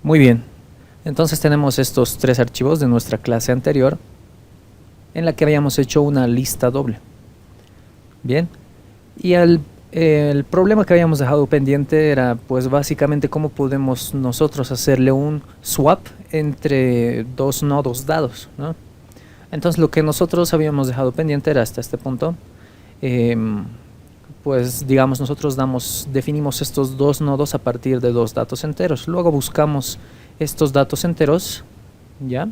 Muy bien, entonces tenemos estos tres archivos de nuestra clase anterior en la que habíamos hecho una lista doble. Bien, y el problema que habíamos dejado pendiente era pues básicamente cómo podemos nosotros hacerle un swap entre dos nodos dados, ¿no? Entonces lo que nosotros habíamos dejado pendiente era hasta este punto, pues digamos nosotros definimos estos dos nodos a partir de dos datos enteros. Luego buscamos estos datos enteros, ¿ya?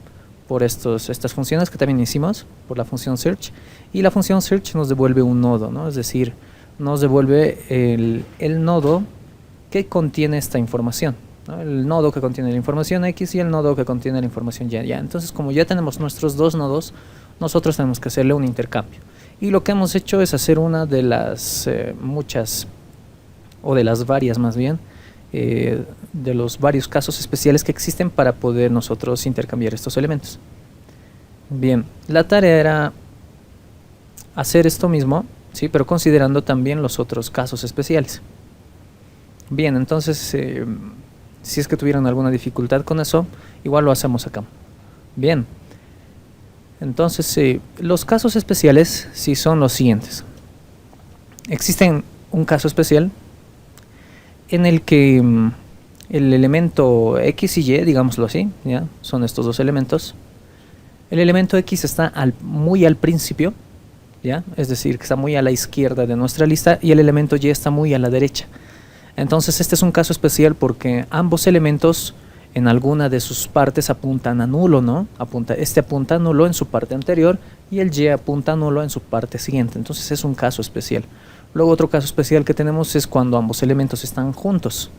Por estas funciones que también hicimos, por la función search, y la función search nos devuelve un nodo, ¿no? Es decir, nos devuelve el nodo que contiene esta información, ¿no? El nodo que contiene la información X y el nodo que contiene la información Y. ¿Ya? Entonces, como ya tenemos nuestros dos nodos, nosotros tenemos que hacerle un intercambio. Y lo que hemos hecho es hacer una de las muchas, o de las varias más bien, de los varios casos especiales que existen para poder nosotros intercambiar estos elementos. Bien, la tarea era hacer esto mismo, ¿sí? Pero considerando también los otros casos especiales. Bien, entonces, si es que tuvieran alguna dificultad con eso, igual lo hacemos acá. Bien, entonces los casos especiales sí son los siguientes. Existen un caso especial en el que el elemento X y Y, digámoslo así, ¿ya? Son estos dos elementos. El elemento X está muy al principio, ¿ya? Es decir, que está muy a la izquierda de nuestra lista, y el elemento Y está muy a la derecha. Entonces este es un caso especial porque ambos elementos en alguna de sus partes apuntan a nulo, ¿no? Este apunta a nulo en su parte anterior y el Y apunta a nulo en su parte siguiente. Entonces es un caso especial. Luego otro caso especial que tenemos es cuando ambos elementos están juntos.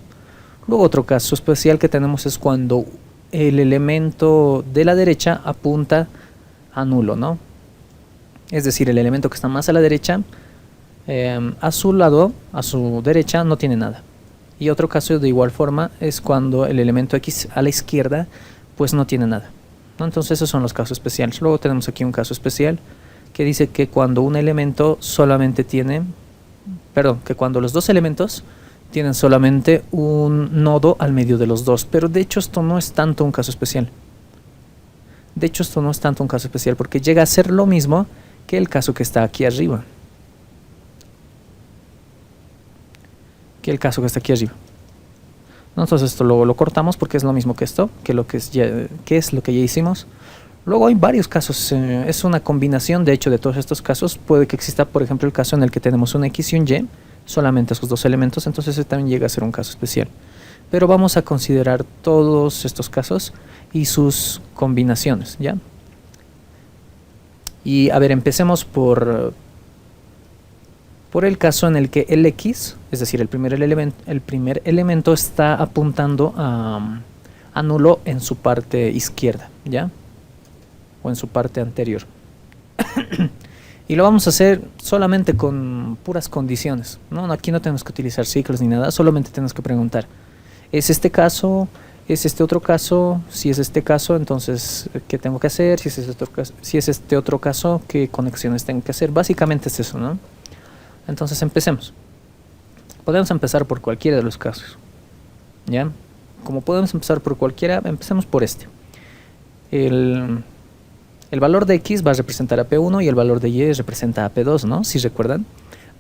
Luego otro caso especial que tenemos es cuando el elemento de la derecha apunta a nulo, ¿no? Es decir, el elemento que está más a la derecha, a su lado, a su derecha, no tiene nada. Y otro caso de igual forma es cuando el elemento X a la izquierda pues no tiene nada, ¿no? Entonces esos son los casos especiales. Luego tenemos aquí un caso especial que dice que cuando un elemento solamente tiene, que cuando los dos elementos tienen solamente un nodo al medio de los dos. Pero de hecho esto no es tanto un caso especial. De hecho esto no es tanto un caso especial porque llega a ser lo mismo que el caso que está aquí arriba. Entonces esto luego lo cortamos porque es lo mismo que esto, que es lo que ya hicimos. Luego hay varios casos, es una combinación de hecho de todos estos casos. Puede que exista por ejemplo el caso en el que tenemos un X y un Y, solamente esos dos elementos, entonces ese también llega a ser un caso especial. Pero vamos a considerar todos estos casos y sus combinaciones, ¿ya? Y a ver, empecemos por el caso en el que el X, es decir, el primer elemento está apuntando a nulo en su parte izquierda, ¿ya? O en su parte anterior. Y lo vamos a hacer solamente con puras condiciones, ¿no? Aquí no tenemos que utilizar ciclos ni nada, solamente tenemos que preguntar, ¿es este caso? ¿Es este otro caso? Si es este caso, entonces, ¿qué tengo que hacer? Si es este otro caso, ¿qué conexiones tengo que hacer? Básicamente es eso, ¿no? Entonces empecemos. Podemos empezar por cualquiera de los casos, ¿ya? Como podemos empezar por cualquiera, empecemos por este. El valor de X va a representar a P1 y el valor de Y representa a P2, ¿no? Si recuerdan.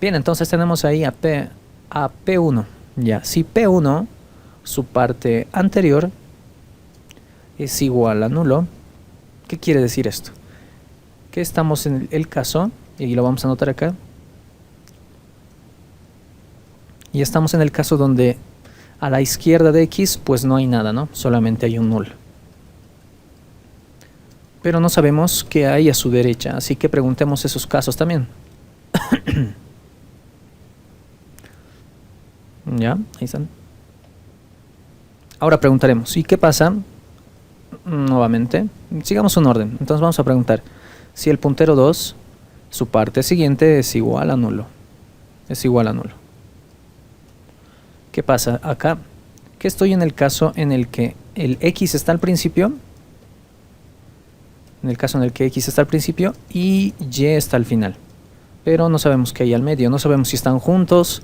Bien, entonces tenemos ahí a P1. Ya, si P1, su parte anterior, es igual a nulo, ¿qué quiere decir esto? Que estamos en el caso, y lo vamos a anotar acá, y estamos en el caso donde a la izquierda de X pues no hay nada, ¿no? Solamente hay un null. Pero no sabemos qué hay a su derecha, así que preguntemos esos casos también. Ya, ahí están. Ahora preguntaremos, ¿y qué pasa? Nuevamente, sigamos un orden. Entonces vamos a preguntar si el puntero 2, su parte siguiente es igual a nulo. Es igual a nulo. ¿Qué pasa acá? Que estoy en el caso en el que el X está al principio. En el caso en el que X está al principio y Y está al final. Pero no sabemos qué hay al medio. No sabemos si están juntos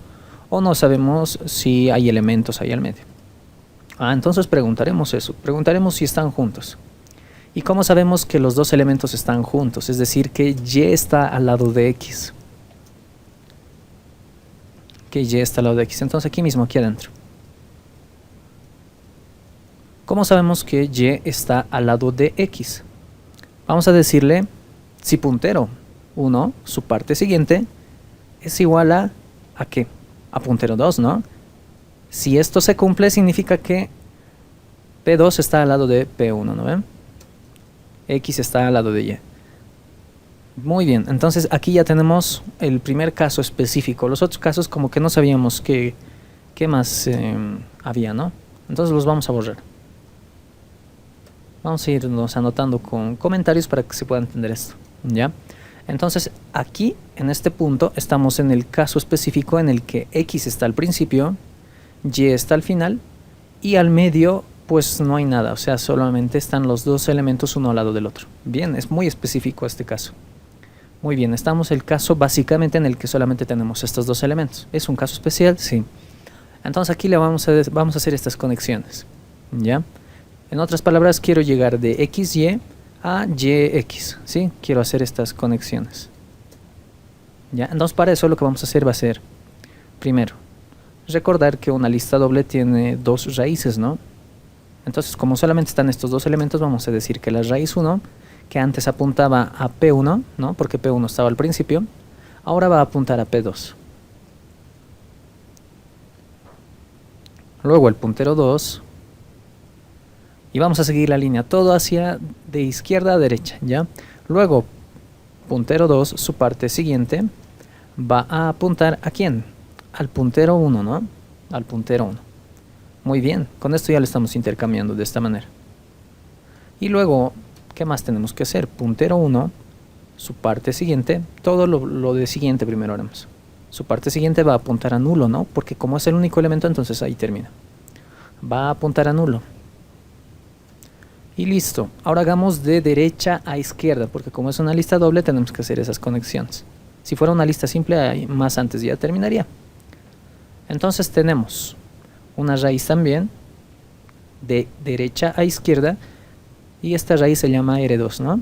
o no sabemos si hay elementos ahí al medio. Entonces preguntaremos eso. Preguntaremos si están juntos. ¿Y cómo sabemos que los dos elementos están juntos? Es decir, que Y está al lado de X. Que Y está al lado de X. Entonces aquí mismo, aquí adentro. ¿Cómo sabemos que Y está al lado de X? Vamos a decirle si puntero 1, su parte siguiente, es igual ¿a qué? A puntero 2, ¿no? Si esto se cumple, significa que P2 está al lado de P1, ¿no ven? X está al lado de Y. Muy bien, entonces aquí ya tenemos el primer caso específico. Los otros casos como que no sabíamos qué más había, ¿no? Entonces los vamos a borrar. Vamos a irnos anotando con comentarios para que se pueda entender esto, ¿ya? Entonces aquí, en este punto, estamos en el caso específico en el que X está al principio, Y está al final, y al medio pues no hay nada, o sea, solamente están los dos elementos uno al lado del otro. Bien, es muy específico este caso. Muy bien, estamos en el caso básicamente en el que solamente tenemos estos dos elementos. ¿Es un caso especial? Sí. Entonces aquí le vamos a hacer estas conexiones, ¿ya? En otras palabras, quiero llegar de XY a YX, ¿sí? Quiero hacer estas conexiones, ¿ya? Entonces para eso lo que vamos a hacer va a ser, primero, recordar que una lista doble tiene dos raíces, ¿no? Entonces como solamente están estos dos elementos, vamos a decir que la raíz 1, que antes apuntaba a P1, ¿no? Porque P1 estaba al principio, ahora va a apuntar a P2. Luego el puntero 2, y vamos a seguir la línea todo hacia de izquierda a derecha, ¿ya? Luego, puntero 2, su parte siguiente, va a apuntar ¿a quién? Al puntero 1, ¿no? Al puntero 1. Muy bien, con esto ya lo estamos intercambiando de esta manera. Y luego, ¿qué más tenemos que hacer? Puntero 1, su parte siguiente, todo lo de siguiente primero haremos. Su parte siguiente va a apuntar a nulo, ¿no? Porque como es el único elemento, entonces ahí termina. Va a apuntar a nulo. Y listo. Ahora hagamos de derecha a izquierda, porque como es una lista doble tenemos que hacer esas conexiones. Si fuera una lista simple, más antes ya terminaría. Entonces tenemos una raíz también de derecha a izquierda, y esta raíz se llama R2, ¿no?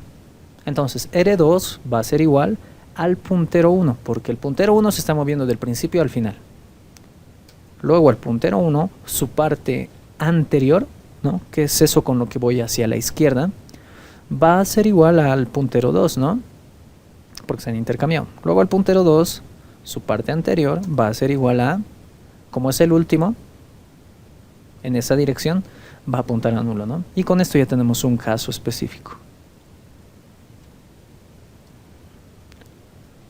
Entonces R2 va a ser igual al puntero 1, porque el puntero 1 se está moviendo del principio al final. Luego el puntero 1, su parte anterior, ¿no? Que es eso con lo que voy hacia la izquierda, va a ser igual al puntero 2, ¿no? Porque se han intercambiado. Luego el puntero 2, su parte anterior, va a ser igual a, como es el último, en esa dirección, va a apuntar a nulo, ¿no? Y con esto ya tenemos un caso específico.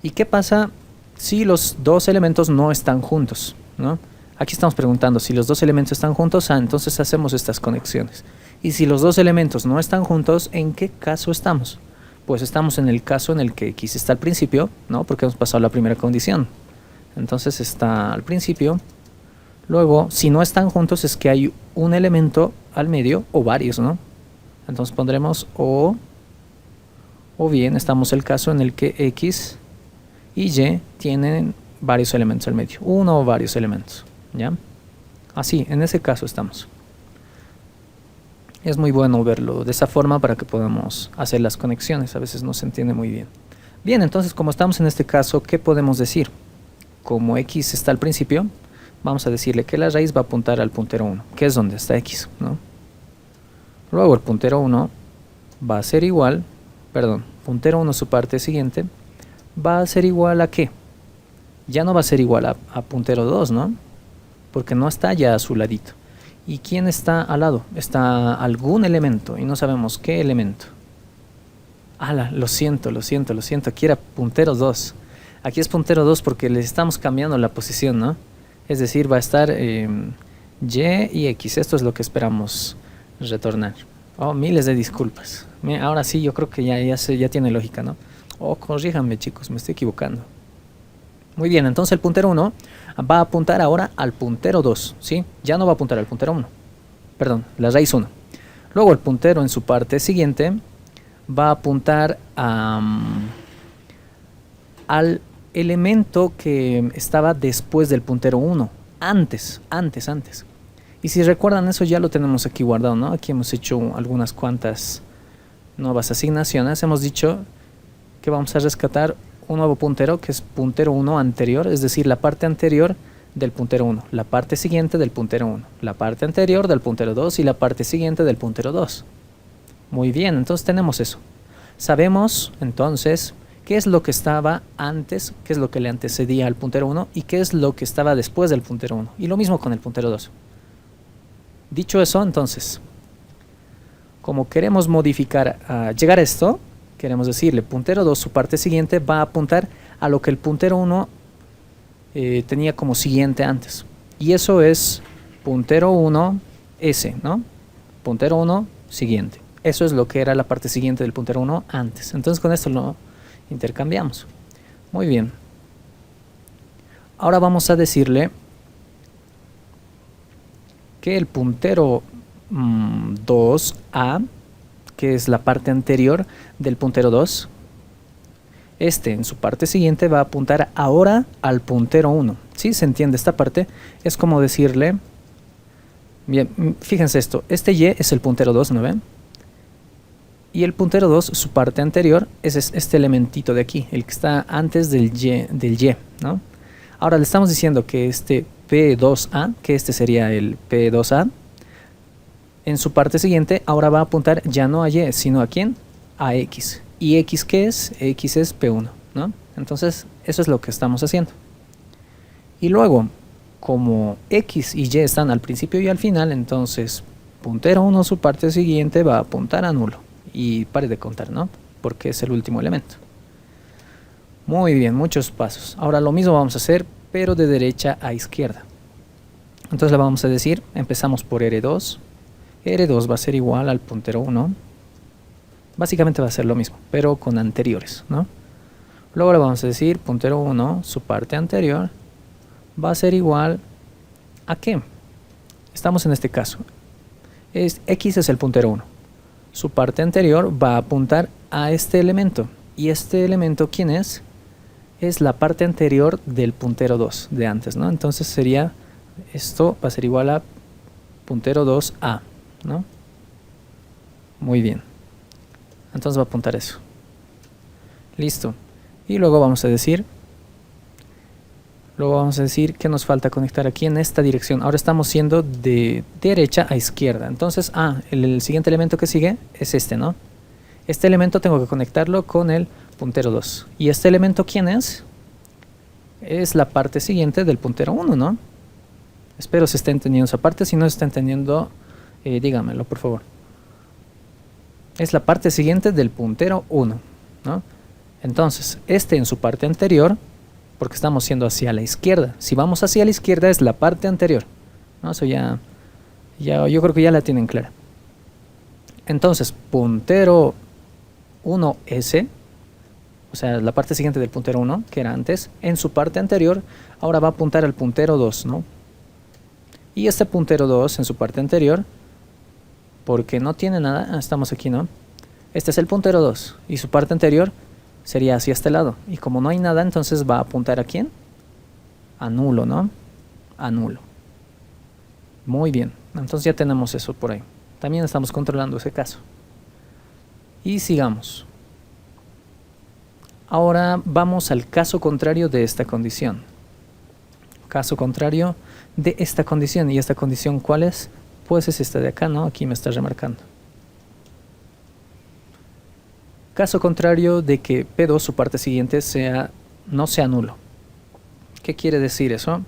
¿Y qué pasa si los dos elementos no están juntos, ¿no? Aquí estamos preguntando si los dos elementos están juntos, entonces hacemos estas conexiones. Y si los dos elementos no están juntos, ¿en qué caso estamos? Pues estamos en el caso en el que X está al principio, ¿no? Porque hemos pasado la primera condición. Entonces está al principio. Luego, si no están juntos es que hay un elemento al medio o varios, ¿no? Entonces pondremos o bien estamos en el caso en el que X y Y tienen varios elementos al medio, uno o varios elementos, ¿ya? Así, en ese caso estamos. Es muy bueno verlo de esa forma para que podamos hacer las conexiones, a veces no se entiende muy bien. Bien, entonces como estamos en este caso, ¿qué podemos decir? Como X está al principio, vamos a decirle que la raíz va a apuntar al puntero 1, que es donde está X, ¿no? Luego el puntero 1 va a ser igual, puntero 1 su parte siguiente, va a ser igual a ¿qué? Ya no va a ser igual a puntero 2, ¿no? Porque no está ya a su ladito. ¿Y quién está al lado? Está algún elemento y no sabemos qué elemento. Lo siento, aquí era puntero 2. Aquí es puntero 2 porque le estamos cambiando la posición, ¿no? Es decir, va a estar Y y X. Esto es lo que esperamos retornar. Oh, miles de disculpas. Ahora sí, yo creo que ya tiene lógica, ¿no? Oh, corríjanme, chicos, me estoy equivocando. Muy bien, entonces el puntero 1 va a apuntar ahora al puntero 2, ¿sí? Ya no va a apuntar al puntero 1. Perdón, la raíz 1. Luego el puntero en su parte siguiente va a apuntar al elemento que estaba después del puntero 1. Antes. Y si recuerdan, eso ya lo tenemos aquí guardado, ¿no? Aquí hemos hecho algunas cuantas nuevas asignaciones. Hemos dicho que vamos a rescatar un nuevo puntero, que es puntero 1 anterior, es decir, la parte anterior del puntero 1, la parte siguiente del puntero 1, la parte anterior del puntero 2 y la parte siguiente del puntero 2. Muy bien, entonces tenemos eso. Sabemos entonces qué es lo que estaba antes, qué es lo que le antecedía al puntero 1 y qué es lo que estaba después del puntero 1. Y lo mismo con el puntero 2. Dicho eso, entonces, como queremos modificar, llegar a esto, queremos decirle puntero 2, su parte siguiente va a apuntar a lo que el puntero 1 tenía como siguiente antes. Y eso es puntero 1 S, ¿no? Puntero 1 siguiente. Eso es lo que era la parte siguiente del puntero 1 antes. Entonces con esto lo intercambiamos. Muy bien. Ahora vamos a decirle que el puntero 2A, que es la parte anterior del puntero 2, en su parte siguiente va a apuntar ahora al puntero 1. ¿Sí? ¿Se entiende esta parte? Es como decirle, bien, fíjense esto, este Y es el puntero 2, ¿no ven? Y el puntero 2, su parte anterior, es este elementito de aquí, el que está antes del Y, ¿no? Ahora le estamos diciendo que este P2A, que este sería el P2A, en su parte siguiente ahora va a apuntar ya no a Y, sino ¿a quién? A X. ¿Y X qué es? X es P1, ¿no? Entonces, eso es lo que estamos haciendo. Y luego, como X y Y están al principio y al final, entonces, puntero 1, su parte siguiente, va a apuntar a nulo. Y pare de contar, ¿no? Porque es el último elemento. Muy bien, muchos pasos. Ahora lo mismo vamos a hacer, pero de derecha a izquierda. Entonces le vamos a decir, empezamos por R2. R2 va a ser igual al puntero 1. Básicamente va a ser lo mismo, pero con anteriores, ¿no? Luego le vamos a decir puntero 1, su parte anterior, va a ser igual ¿a qué? Estamos en este caso. X es el puntero 1. Su parte anterior va a apuntar a este elemento. ¿Y este elemento quién es? Es la parte anterior del puntero 2 de antes, ¿no? Entonces sería, esto va a ser igual a puntero 2A, ¿no? Muy bien. Entonces va a apuntar eso. Listo. Y luego vamos a decir que nos falta conectar aquí en esta dirección. Ahora estamos siendo de derecha a izquierda. Entonces, el siguiente elemento que sigue es este, ¿no? Este elemento tengo que conectarlo con el puntero 2. ¿Y este elemento quién es? Es la parte siguiente del puntero 1, ¿no? Espero se esté entendiendo esa parte. Si no se está entendiendo, dígamelo, por favor. Es la parte siguiente del puntero 1, ¿no? Entonces, en su parte anterior, porque estamos yendo hacia la izquierda. Si vamos hacia la izquierda es la parte anterior, ¿no? Eso ya yo creo que ya la tienen clara. Entonces, puntero 1S, o sea, la parte siguiente del puntero 1, que era antes, en su parte anterior, ahora va a apuntar al puntero 2, ¿no? Y este puntero 2 en su parte anterior, porque no tiene nada, estamos aquí, ¿no? Este es el puntero 2 y su parte anterior sería hacia este lado. Y como no hay nada, entonces va a apuntar ¿a quién? A nulo, ¿no? A nulo. Muy bien, entonces ya tenemos eso por ahí. También estamos controlando ese caso. Y sigamos. Ahora vamos al caso contrario de esta condición. Caso contrario de esta condición. ¿Y esta condición cuál es? Pues es esta de acá, ¿no? Aquí me está remarcando. Caso contrario de que P2, su parte siguiente, no sea nulo. ¿Qué quiere decir eso?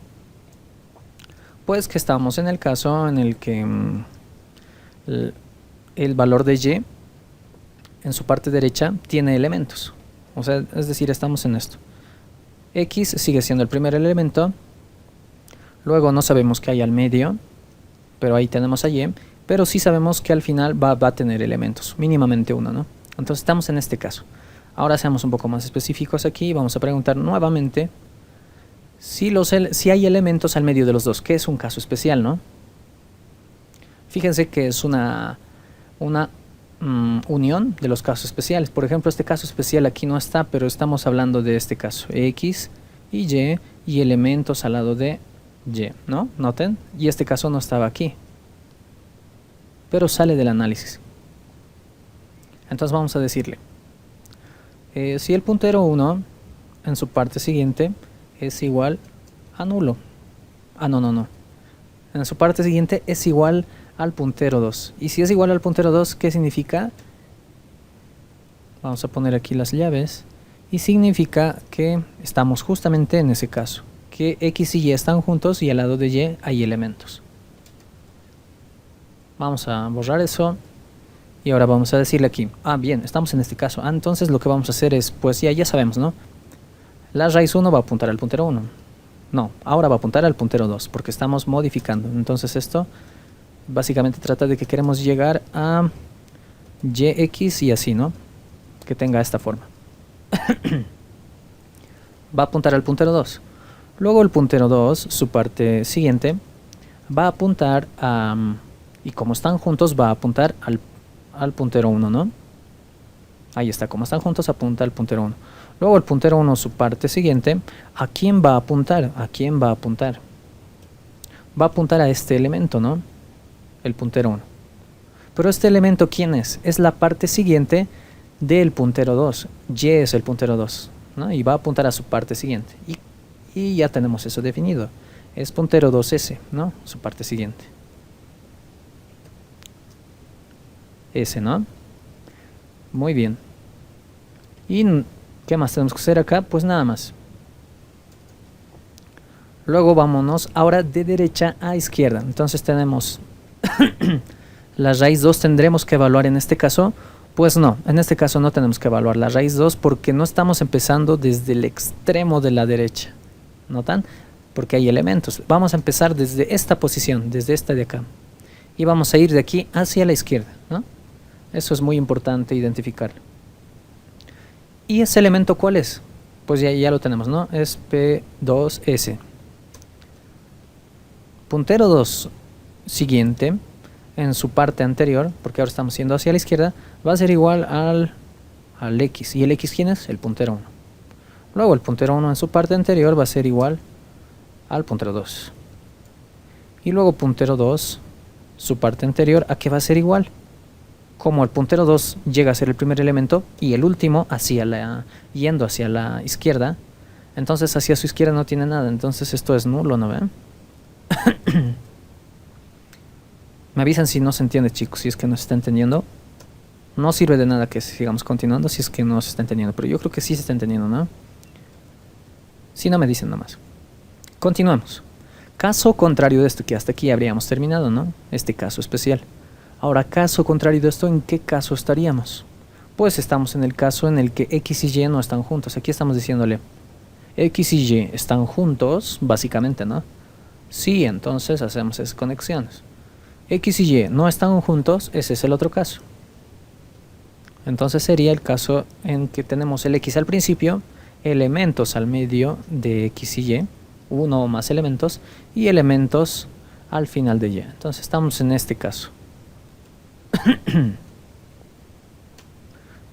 Pues que estamos en el caso en el que el valor de Y en su parte derecha tiene elementos. O sea, es decir, estamos en esto. X sigue siendo el primer elemento. Luego no sabemos qué hay al medio, pero ahí tenemos a Y. Pero sí sabemos que al final va a tener elementos, mínimamente uno, ¿no? Entonces estamos en este caso. Ahora seamos un poco más específicos aquí. Vamos a preguntar nuevamente si hay elementos al medio de los dos, que es un caso especial, ¿no? Fíjense que es una unión de los casos especiales. Por ejemplo, este caso especial aquí no está, pero estamos hablando de este caso. X y elementos al lado de Y, ¿no? Noten. Y este caso no estaba aquí. pero sale del análisis. Entonces vamos a decirle, si el puntero 1 en su parte siguiente es igual a nulo. No. En su parte siguiente es igual al puntero 2. Y si es igual al puntero 2, ¿qué significa? Vamos a poner aquí las llaves. Y significa que estamos justamente en ese caso, que X y Y están juntos y al lado de Y hay elementos. Vamos a borrar eso. Y ahora vamos a decirle aquí, bien, estamos en este caso. Entonces lo que vamos a hacer es, pues ya sabemos, ¿no? La raíz 1 va a apuntar al puntero 1. No, ahora va a apuntar al puntero 2, porque estamos modificando. Entonces esto básicamente trata de que queremos llegar a YX y así, ¿no? Que tenga esta forma. Va a apuntar al puntero 2. Luego el puntero 2, su parte siguiente, va a apuntar a... y como están juntos, va a apuntar al puntero 1, ¿no? Ahí está, como están juntos, apunta al puntero 1. Luego el puntero 1, su parte siguiente, ¿a quién va a apuntar? ¿A quién va a apuntar? Va a apuntar a este elemento, ¿no? El puntero 1. Pero este elemento, ¿quién es? Es la parte siguiente del puntero 2. Y es el puntero 2, ¿no? Y va a apuntar a su parte siguiente. Y ya tenemos eso definido. Es puntero 2S, ¿no? Su parte siguiente. S, ¿no? Muy bien. ¿Y qué más tenemos que hacer acá? Pues nada más. Luego vámonos ahora de derecha a izquierda. Entonces tenemos la raíz 2, tendremos que evaluar en este caso. Pues no, en este caso no tenemos que evaluar la raíz 2 porque no estamos empezando desde el extremo de la derecha. ¿Notan? Porque hay elementos. Vamos a empezar desde esta posición, desde esta de acá. Y vamos a ir de aquí hacia la izquierda, ¿no? Eso es muy importante identificarlo. ¿Y ese elemento cuál es? Pues ya lo tenemos, ¿no? Es P2S. Puntero 2 siguiente, en su parte anterior, porque ahora estamos yendo hacia la izquierda, va a ser igual al X. ¿Y el X quién es? El puntero 1. Luego el puntero 1 en su parte anterior va a ser igual al puntero 2. Y luego puntero 2, su parte anterior, ¿a qué va a ser igual? Como el puntero 2 llega a ser el primer elemento y el último yendo hacia la izquierda, entonces hacia su izquierda no tiene nada, entonces esto es nulo, ¿no ven? Me avisan si no se entiende, chicos, si es que no se está entendiendo. No sirve de nada que sigamos continuando si es que no se está entendiendo, pero yo creo que sí se está entendiendo, ¿no? Si no me dicen nomás. Continuamos. Caso contrario de esto, que hasta aquí habríamos terminado, ¿no? Este caso especial. Ahora, caso contrario de esto, ¿en qué caso estaríamos? Pues estamos en el caso en el que X y Y no están juntos. Aquí estamos diciéndole, X y Y están juntos, básicamente, ¿no? Sí, entonces hacemos esas conexiones. X y Y no están juntos, ese es el otro caso. Entonces sería el caso en que tenemos el X al principio, elementos al medio de X y Y, uno o más elementos, y elementos al final de Y. Entonces estamos en este caso.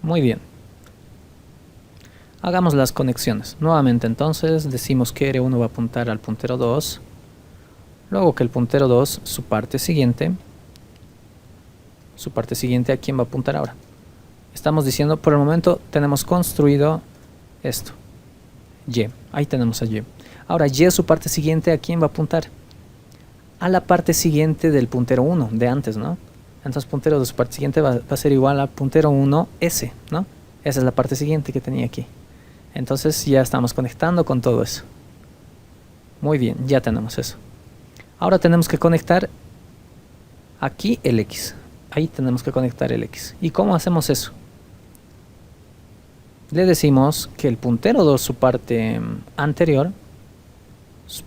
Muy bien. Hagamos las conexiones. Nuevamente entonces decimos que R1 va a apuntar al puntero 2. Luego que el puntero 2, su parte siguiente, ¿a quién va a apuntar ahora? Estamos diciendo, por el momento tenemos construido esto. Y. Ahí tenemos a Y. Ahora Y, su parte siguiente, ¿a quién va a apuntar? A la parte siguiente del puntero 1, de antes, ¿no? Entonces puntero de su parte siguiente va a ser igual a puntero 1S, ¿no? Esa es la parte siguiente que tenía aquí. Entonces ya estamos conectando con todo eso. Muy bien, ya tenemos eso. Ahora tenemos que conectar aquí el X. Ahí tenemos que conectar el X. ¿Y cómo hacemos eso? Le decimos que el puntero 2, su parte anterior,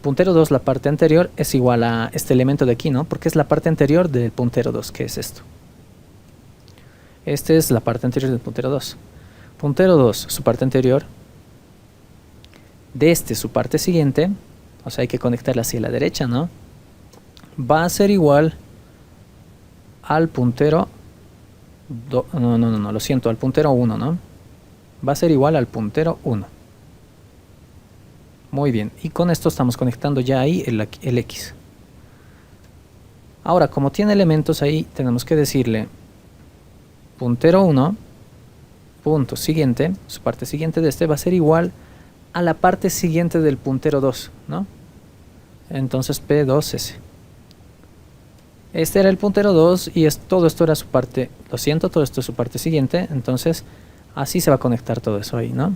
puntero 2, la parte anterior, es igual a este elemento de aquí, ¿no? Porque es la parte anterior del puntero 2, que es esto. Esta es la parte anterior del puntero 2. Puntero 2, su parte anterior, de su parte siguiente, o sea, hay que conectarla hacia la derecha, ¿no? Va a ser igual al puntero... No, lo siento, al puntero 1, ¿no? Va a ser igual al puntero 1. Muy bien, y con esto estamos conectando ya ahí el X. Ahora, como tiene elementos ahí, tenemos que decirle puntero 1, punto siguiente, su parte siguiente de este va a ser igual a la parte siguiente del puntero 2, ¿no? Entonces P2S. Este era el puntero 2 y todo esto era su parte, lo siento, todo esto es su parte siguiente, entonces así se va a conectar todo eso ahí, ¿no?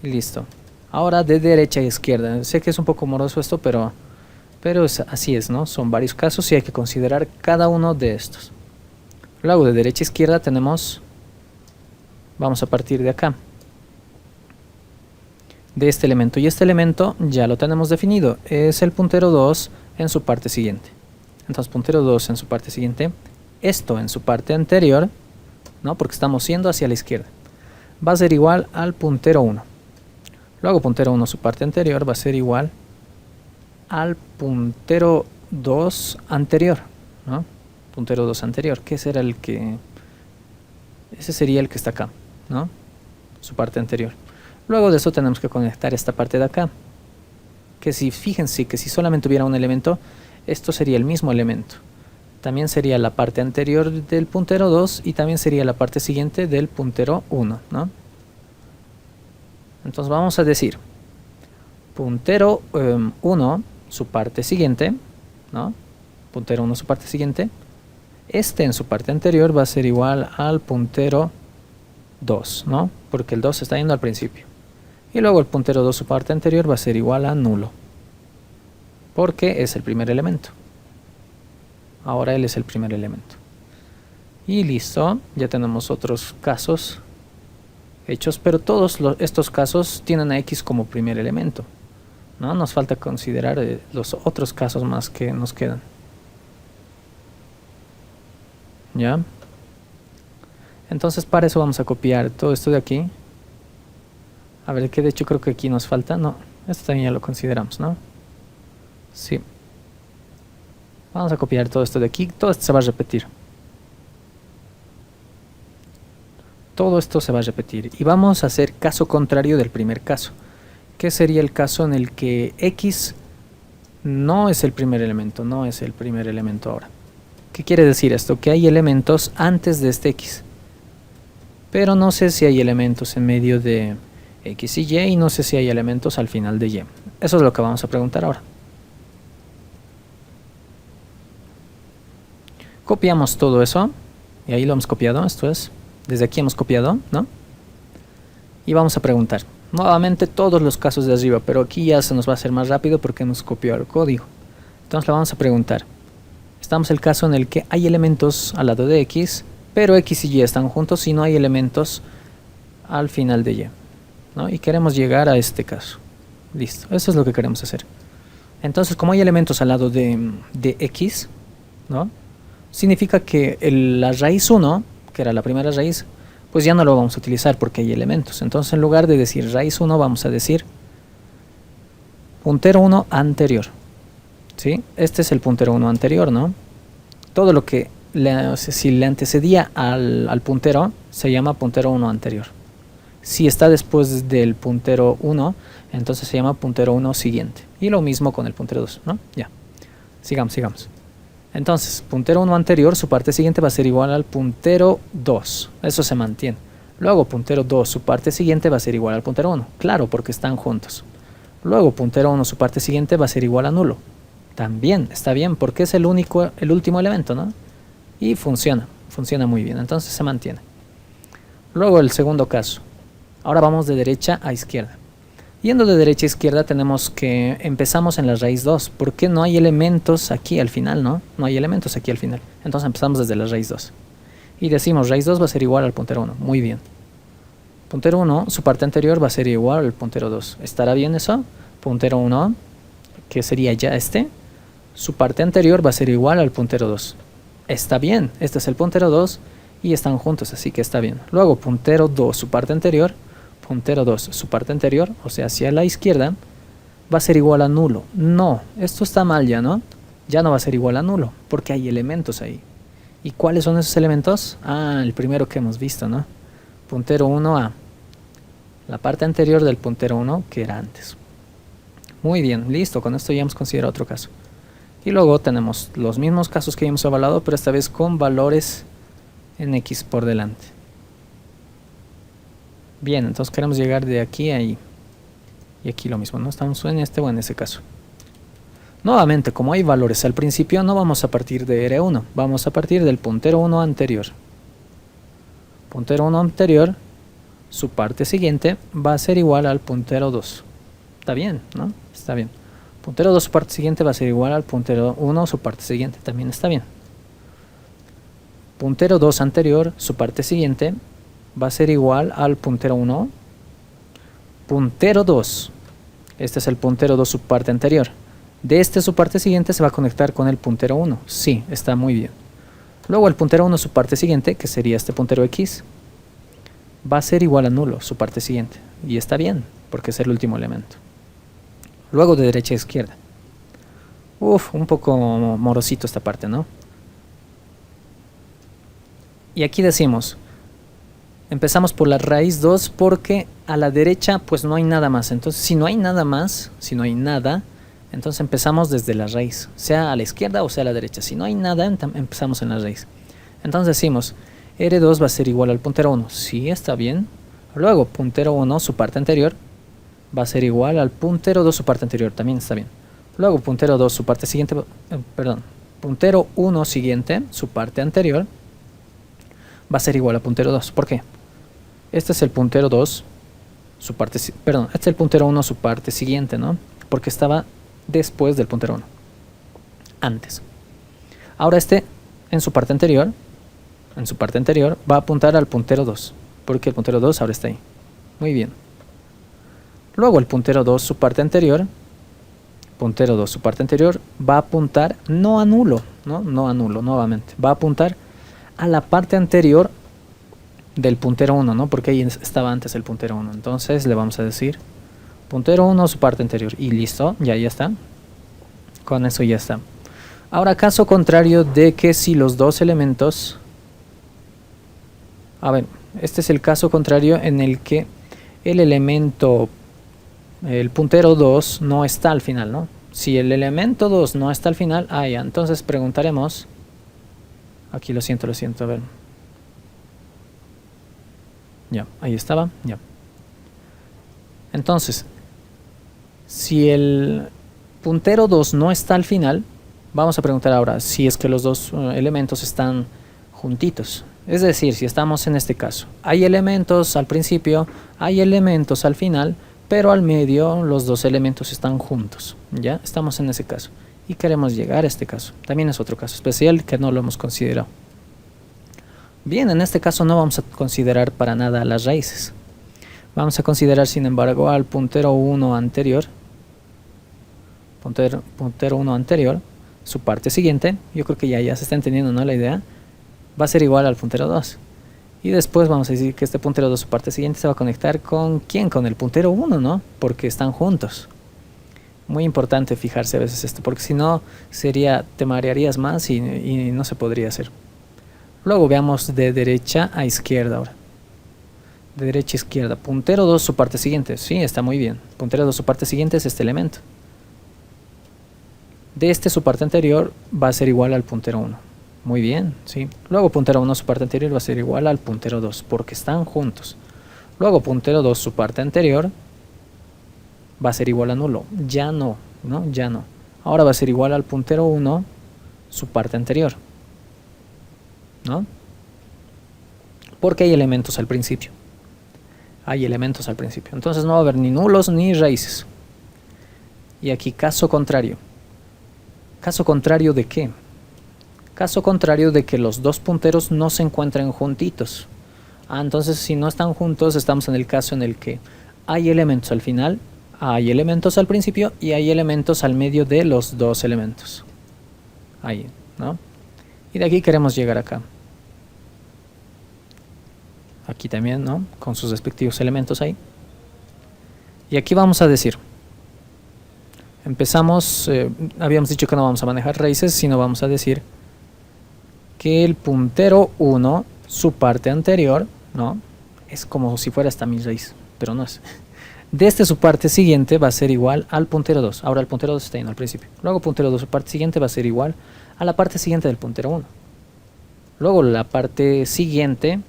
Y listo. Ahora de derecha a izquierda, sé que es un poco moroso esto, pero así es, ¿no? Son varios casos y hay que considerar cada uno de estos. Luego de derecha a izquierda tenemos, vamos a partir de acá, de este elemento, y este elemento ya lo tenemos definido, es el puntero 2 en su parte siguiente. Entonces puntero 2 en su parte siguiente, esto en su parte anterior, ¿no? Porque estamos yendo hacia la izquierda, va a ser igual al puntero 1. Luego puntero 1 su parte anterior va a ser igual al puntero 2 anterior, ¿no? Puntero 2 anterior, que será el que... ese sería el que está acá, ¿no? Su parte anterior. Luego de eso tenemos que conectar esta parte de acá, que si, fíjense que si solamente hubiera un elemento, esto sería el mismo elemento. También sería la parte anterior del puntero 2 y también sería la parte siguiente del puntero 1, ¿no? Entonces vamos a decir puntero 1, su parte siguiente, ¿no? Puntero 1, su parte siguiente. Este en su parte anterior va a ser igual al puntero 2, ¿no? Porque el 2 está yendo al principio. Y luego el puntero 2, su parte anterior, va a ser igual a nulo, porque es el primer elemento. Ahora él es el primer elemento. Y listo, ya tenemos otros casos hechos, pero todos estos casos tienen a X como primer elemento, ¿no? Nos falta considerar los otros casos más que nos quedan. ¿Ya? Entonces para eso vamos a copiar todo esto de aquí. A ver, que de hecho creo que aquí nos falta. No, esto también ya lo consideramos, ¿no? Sí. Vamos a copiar todo esto de aquí. Todo esto se va a repetir. Todo esto se va a repetir. Y vamos a hacer caso contrario del primer caso, que sería el caso en el que X no es el primer elemento. No es el primer elemento ahora. ¿Qué quiere decir esto? Que hay elementos antes de este X, pero no sé si hay elementos en medio de X y Y no sé si hay elementos al final de Y. Eso es lo que vamos a preguntar ahora. Copiamos todo eso y ahí lo hemos copiado, esto es, desde aquí hemos copiado, ¿no? Y vamos a preguntar nuevamente todos los casos de arriba, pero aquí ya se nos va a hacer más rápido porque hemos copiado el código. Entonces le vamos a preguntar. Estamos en el caso en el que hay elementos al lado de X, pero X y Y están juntos y no hay elementos al final de Y, ¿no? Y queremos llegar a este caso. Listo, eso es lo que queremos hacer. Entonces, como hay elementos al lado de X, ¿no? Significa que la raíz 1, que era la primera raíz, pues ya no lo vamos a utilizar porque hay elementos. Entonces, en lugar de decir raíz 1, vamos a decir puntero 1 anterior. ¿Sí? Este es el puntero 1 anterior, ¿no? Todo lo que si le antecedía al puntero se llama puntero 1 anterior. Si está después del puntero 1, entonces se llama puntero 1 siguiente. Y lo mismo con el puntero 2, ¿no? Ya. Sigamos. Entonces, puntero 1 anterior, su parte siguiente va a ser igual al puntero 2. Eso se mantiene. Luego, puntero 2, su parte siguiente va a ser igual al puntero 1. Claro, porque están juntos. Luego, puntero 1, su parte siguiente va a ser igual a nulo. También está bien, porque es el último elemento, ¿no? Y funciona muy bien, entonces se mantiene. Luego el segundo caso. Ahora vamos de derecha a izquierda. Yendo de derecha a izquierda tenemos que empezamos en la raíz 2, porque no hay elementos aquí al final, ¿no? No hay elementos aquí al final. Entonces empezamos desde la raíz 2. Y decimos raíz 2 va a ser igual al puntero 1. Muy bien. Puntero 1, su parte anterior va a ser igual al puntero 2. ¿Estará bien eso? Puntero 1, que sería ya este, su parte anterior va a ser igual al puntero 2. Está bien, este es el puntero 2 y están juntos, así que está bien. Luego puntero 2, su parte anterior, puntero 2, su parte anterior, o sea, hacia la izquierda, va a ser igual a nulo. No, esto está mal ya, ¿no? Ya no va a ser igual a nulo, porque hay elementos ahí. ¿Y cuáles son esos elementos? Ah, el primero que hemos visto, ¿no? Puntero 1A, la parte anterior del puntero 1 que era antes. Muy bien, listo, con esto ya hemos considerado otro caso. Y luego tenemos los mismos casos que hemos evaluado, pero esta vez con valores en X por delante. Bien, entonces queremos llegar de aquí a ahí. Y aquí lo mismo, ¿no? Estamos en este o en ese caso. Nuevamente, como hay valores al principio, no vamos a partir de R1, vamos a partir del puntero 1 anterior. Puntero 1 anterior, su parte siguiente va a ser igual al puntero 2. Está bien, ¿no? Está bien. Puntero 2, su parte siguiente va a ser igual al puntero 1, su parte siguiente. También está bien. Puntero 2 anterior, su parte siguiente va a ser igual al puntero 1. Puntero 2, este es el puntero 2, su parte anterior. De este su parte siguiente se va a conectar con el puntero 1. Sí, está muy bien. Luego el puntero 1, su parte siguiente, que sería este puntero X, va a ser igual a nulo, su parte siguiente. Y está bien, porque es el último elemento. Luego de derecha a izquierda. Un poco morosito esta parte, ¿no? Y aquí decimos, empezamos por la raíz 2 porque a la derecha pues no hay nada más. Entonces si no hay nada más, si no hay nada, entonces empezamos desde la raíz, sea a la izquierda o sea a la derecha. Si no hay nada, empezamos en la raíz. Entonces decimos, R2 va a ser igual al puntero 1. Sí, está bien. Luego, puntero 1, su parte anterior, va a ser igual al puntero 2, su parte anterior. También está bien. Luego, puntero 2, su parte siguiente, puntero 1 siguiente, su parte anterior, va a ser igual a puntero 2. ¿Por qué? Este es el puntero 2, su parte, este es el puntero 1, su parte siguiente, ¿no? Porque estaba después del puntero 1, antes. Ahora en su parte anterior va a apuntar al puntero 2, porque el puntero 2 ahora está ahí. Muy bien. Luego el puntero 2, su parte anterior, va a apuntar no a nulo, no a nulo, nuevamente. Va a apuntar a la parte anterior del puntero 1, ¿no? Porque ahí estaba antes el puntero 1. Entonces le vamos a decir puntero 1, su parte anterior. Y listo, ya está. Con eso ya está. Ahora, caso contrario de que si los dos elementos... A ver, este es el caso contrario en el que el elemento, el puntero 2 no está al final, ¿no? Si el elemento 2 no está al final, ya, entonces preguntaremos... Aquí lo siento, a ver. Ya, ahí estaba, ya. Entonces, si el puntero 2 no está al final, vamos a preguntar ahora si es que los dos elementos están juntitos. Es decir, si estamos en este caso, hay elementos al principio, hay elementos al final, pero al medio los dos elementos están juntos. Ya, estamos en ese caso. Y queremos llegar a este caso. También es otro caso especial que no lo hemos considerado. Bien, en este caso no vamos a considerar para nada las raíces. Vamos a considerar, sin embargo, al puntero 1 anterior. Puntero 1 anterior, su parte siguiente. Yo creo que ya se está entendiendo, ¿no? La idea. Va a ser igual al puntero 2. Y después vamos a decir que este puntero 2, su parte siguiente, se va a conectar con ¿quién? Con el puntero 1, ¿no? Porque están juntos. Muy importante fijarse a veces esto, porque si no, te marearías más y no se podría hacer. Luego veamos de derecha a izquierda ahora. De derecha a izquierda. Puntero 2, su parte siguiente. Sí, está muy bien. Puntero 2, su parte siguiente es este elemento. De su parte anterior va a ser igual al puntero 1. Muy bien, sí. Luego puntero 1, su parte anterior va a ser igual al puntero 2, porque están juntos. Luego puntero 2, su parte anterior va a ser igual a nulo. Ya no. Ahora va a ser igual al puntero 1, su parte anterior. ¿No? Porque hay elementos al principio. Entonces no va a haber ni nulos ni raíces. Y aquí caso contrario. ¿Caso contrario de qué? Caso contrario de que los dos punteros no se encuentren juntitos. Entonces si no están juntos, estamos en el caso en el que hay elementos al final, hay elementos al principio y hay elementos al medio de los dos elementos. Ahí, ¿no? Y de aquí queremos llegar acá. Aquí también, ¿no? Con sus respectivos elementos ahí. Y aquí vamos a decir, empezamos, habíamos dicho que no vamos a manejar raíces, sino vamos a decir que el puntero 1, su parte anterior, ¿no? Es como si fuera esta mi raíz, pero no es. Desde su parte siguiente va a ser igual al puntero 2. Ahora el puntero 2 está yendo al principio. Luego puntero 2 su parte siguiente va a ser igual a la parte siguiente del puntero 1. Luego la parte siguiente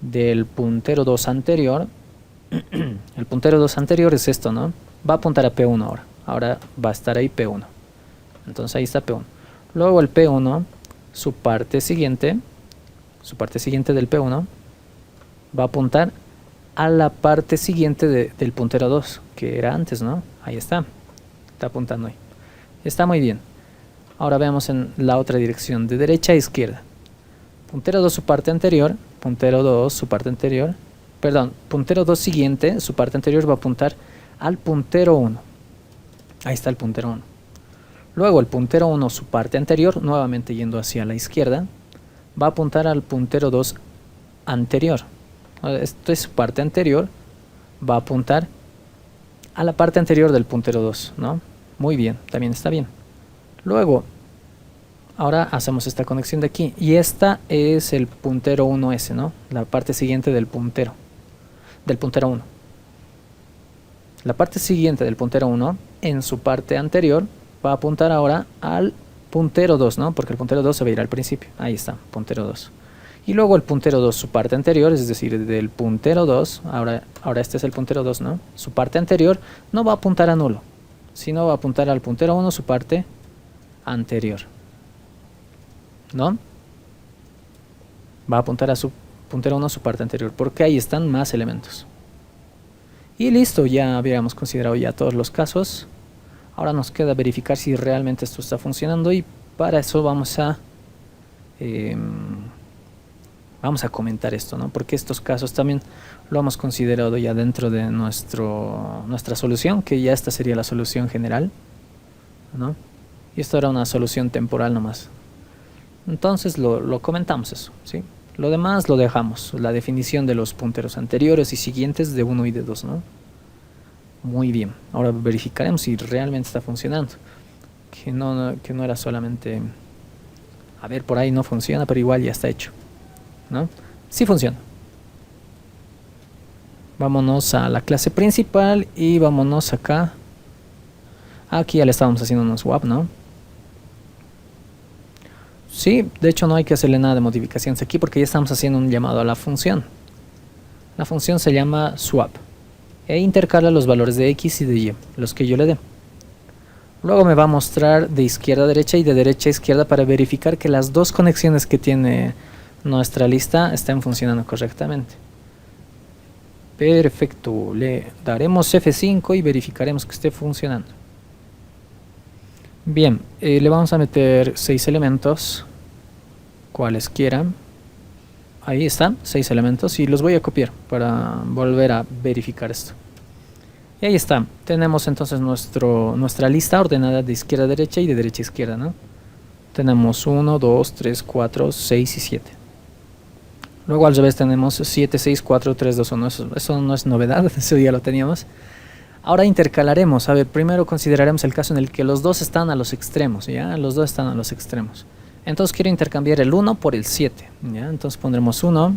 del puntero 2 anterior. El puntero 2 anterior es esto, ¿no? Va a apuntar a P1 ahora. Ahora va a estar ahí P1. Entonces ahí está P1. Luego el P1, su parte siguiente del P1, va a apuntar a la parte siguiente del puntero 2, que era antes, ¿no? Ahí está. Está apuntando ahí. Está muy bien. Ahora veamos en la otra dirección, de derecha a izquierda. Puntero 2 su parte anterior, puntero 2 su parte anterior, perdón, puntero 2 siguiente, su parte anterior va a apuntar al puntero 1. Ahí está el puntero 1. Luego el puntero 1 su parte anterior, nuevamente yendo hacia la izquierda, va a apuntar al puntero 2 anterior. Esto es su parte anterior, va a apuntar a la parte anterior del puntero 2, ¿no? Muy bien, también está bien. Luego, ahora hacemos esta conexión de aquí, y esta es el puntero 1S, ¿no? La parte siguiente del puntero 1. La parte siguiente del puntero 1, en su parte anterior, va a apuntar ahora al puntero 2, ¿no? Porque el puntero 2 se va a ir al principio. Ahí está, puntero 2. Y luego el puntero 2, su parte anterior, es decir, del puntero 2, ahora este es el puntero 2, ¿no? Su parte anterior no va a apuntar a nulo, sino va a apuntar al puntero 1, su parte anterior, ¿no? Va a apuntar a su puntero 1, su parte anterior, porque ahí están más elementos. Y listo, ya habíamos considerado ya todos los casos. Ahora nos queda verificar si realmente esto está funcionando, y para eso vamos a comentar esto, ¿no? Porque estos casos también lo hemos considerado ya dentro de nuestra solución, que ya esta sería la solución general, ¿no? Y esto era una solución temporal nomás. Entonces lo comentamos eso, ¿sí? Lo demás lo dejamos, la definición de los punteros anteriores y siguientes de 1 y de 2, ¿no? Muy bien, ahora verificaremos si realmente está funcionando, que no era solamente, a ver, por ahí no funciona, pero igual ya está hecho, ¿no? Sí funciona. Vámonos a la clase principal y vámonos acá. Aquí ya le estábamos haciendo un swap, ¿no? Sí, de hecho no hay que hacerle nada de modificaciones aquí porque ya estamos haciendo un llamado a la función. La función se llama swap e intercala los valores de x y de y, los que yo le dé. Luego me va a mostrar de izquierda a derecha y de derecha a izquierda para verificar que las dos conexiones que tiene nuestra lista estén funcionando correctamente. Perfecto, le daremos F5 y verificaremos que esté funcionando. Bien, le vamos a meter 6 elementos, cualesquiera. Ahí están, 6 elementos, y los voy a copiar para volver a verificar esto. Y ahí está, tenemos entonces nuestra lista ordenada de izquierda a derecha y de derecha a izquierda, ¿no? Tenemos 1, 2, 3, 4, 6 y 7. Luego al revés tenemos 7, 6, 4, 3, 2, 1. Eso no es novedad, eso ya lo teníamos. Ahora intercalaremos. A ver, primero consideraremos el caso en el que los dos están a los extremos, ¿ya? Los dos están a los extremos. Entonces quiero intercambiar el 1 por el 7, ¿ya? Entonces pondremos 1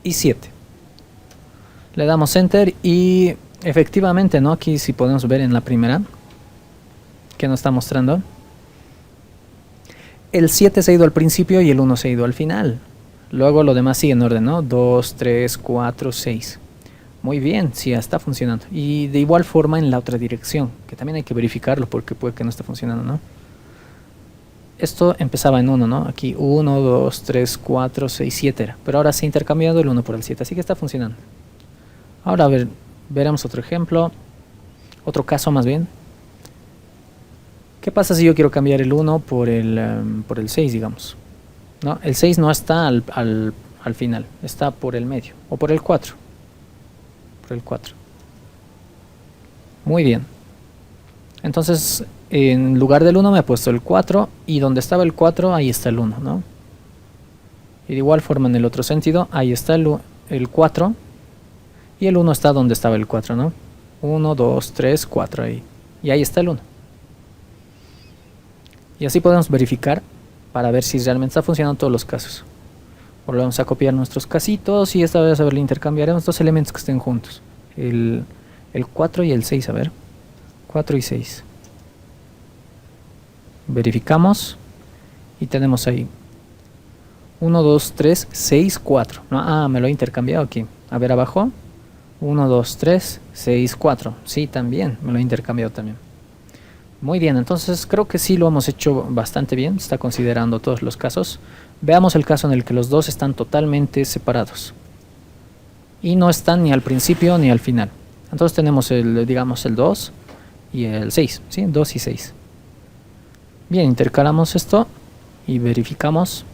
y 7. Le damos Enter y efectivamente, ¿no? Aquí si podemos ver en la primera que nos está mostrando, el 7 se ha ido al principio y el 1 se ha ido al final. Luego lo demás sigue en orden, ¿no? 2, 3, 4, 6. Muy bien, sí, ya está funcionando. Y de igual forma en la otra dirección, que también hay que verificarlo porque puede que no esté funcionando, ¿no? Esto empezaba en 1, ¿no? Aquí 1, 2, 3, 4, 6, 7 era. Pero ahora se ha intercambiado el 1 por el 7, así que está funcionando. Ahora a ver, veremos otro ejemplo. Otro caso más bien. ¿Qué pasa si yo quiero cambiar el 1 por el 6, digamos? ¿No? El 6 no está al final, está por el medio, o por el 4. Por el 4. Muy bien. Entonces, en lugar del 1 me ha puesto el 4, y donde estaba el 4, ahí está el 1, ¿no? Y de igual forma en el otro sentido, ahí está el 4, y el 1 está donde estaba el 4, ¿no? 1, 2, 3, 4 ahí. Y ahí está el 1. Y así podemos verificar para ver si realmente está funcionando en todos los casos. Volvemos a copiar nuestros casitos y esta vez a ver, le intercambiaremos dos elementos que estén juntos. el 4 y el 6, a ver. 4 y 6. Verificamos y tenemos ahí 1, 2, 3, 6, 4. ¿No? Ah, me lo he intercambiado aquí. A ver abajo. 1, 2, 3, 6, 4. Sí, también, me lo he intercambiado también. Muy bien, entonces creo que sí lo hemos hecho bastante bien. Está considerando todos los casos. Veamos el caso en el que los dos están totalmente separados. Y no están ni al principio ni al final. Entonces tenemos digamos el 2 y el 6, ¿sí? 2 y 6. Bien, intercalamos esto y verificamos.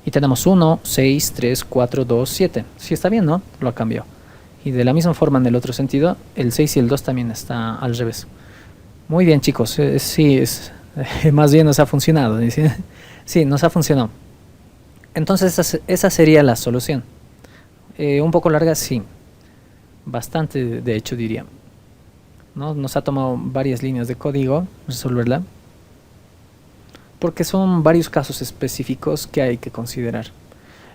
Y tenemos 1, 6, 3, 4, 2, 7. Sí está bien, ¿no? Lo ha cambiado. Y de la misma forma en el otro sentido, el 6 y el 2 también está al revés. Muy bien, chicos. Sí, más bien nos ha funcionado. Sí, nos ha funcionado. Entonces esa sería la solución. Un poco larga, sí. Bastante, de hecho, diría. ¿No? Nos ha tomado varias líneas de código resolverla. Porque son varios casos específicos que hay que considerar.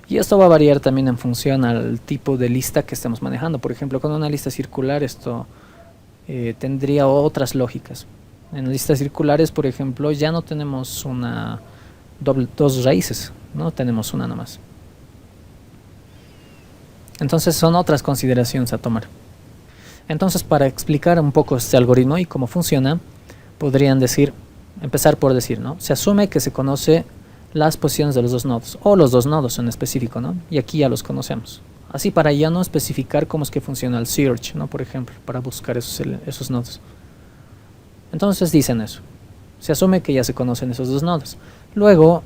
Y esto va a variar también en función al tipo de lista que estemos manejando. Por ejemplo, con una lista circular esto tendría otras lógicas. En listas circulares, por ejemplo, ya no tenemos dos raíces, no tenemos una nomás. Entonces son otras consideraciones a tomar. Entonces, para explicar un poco este algoritmo y cómo funciona, podrían empezar por decir, ¿no? Se asume que se conoce las posiciones de los dos nodos, o los dos nodos en específico, ¿no? Y aquí ya los conocemos. Así para ya no especificar cómo es que funciona el search, ¿no? Por ejemplo, para buscar esos nodos. Entonces dicen eso. Se asume que ya se conocen esos dos nodos. Luego,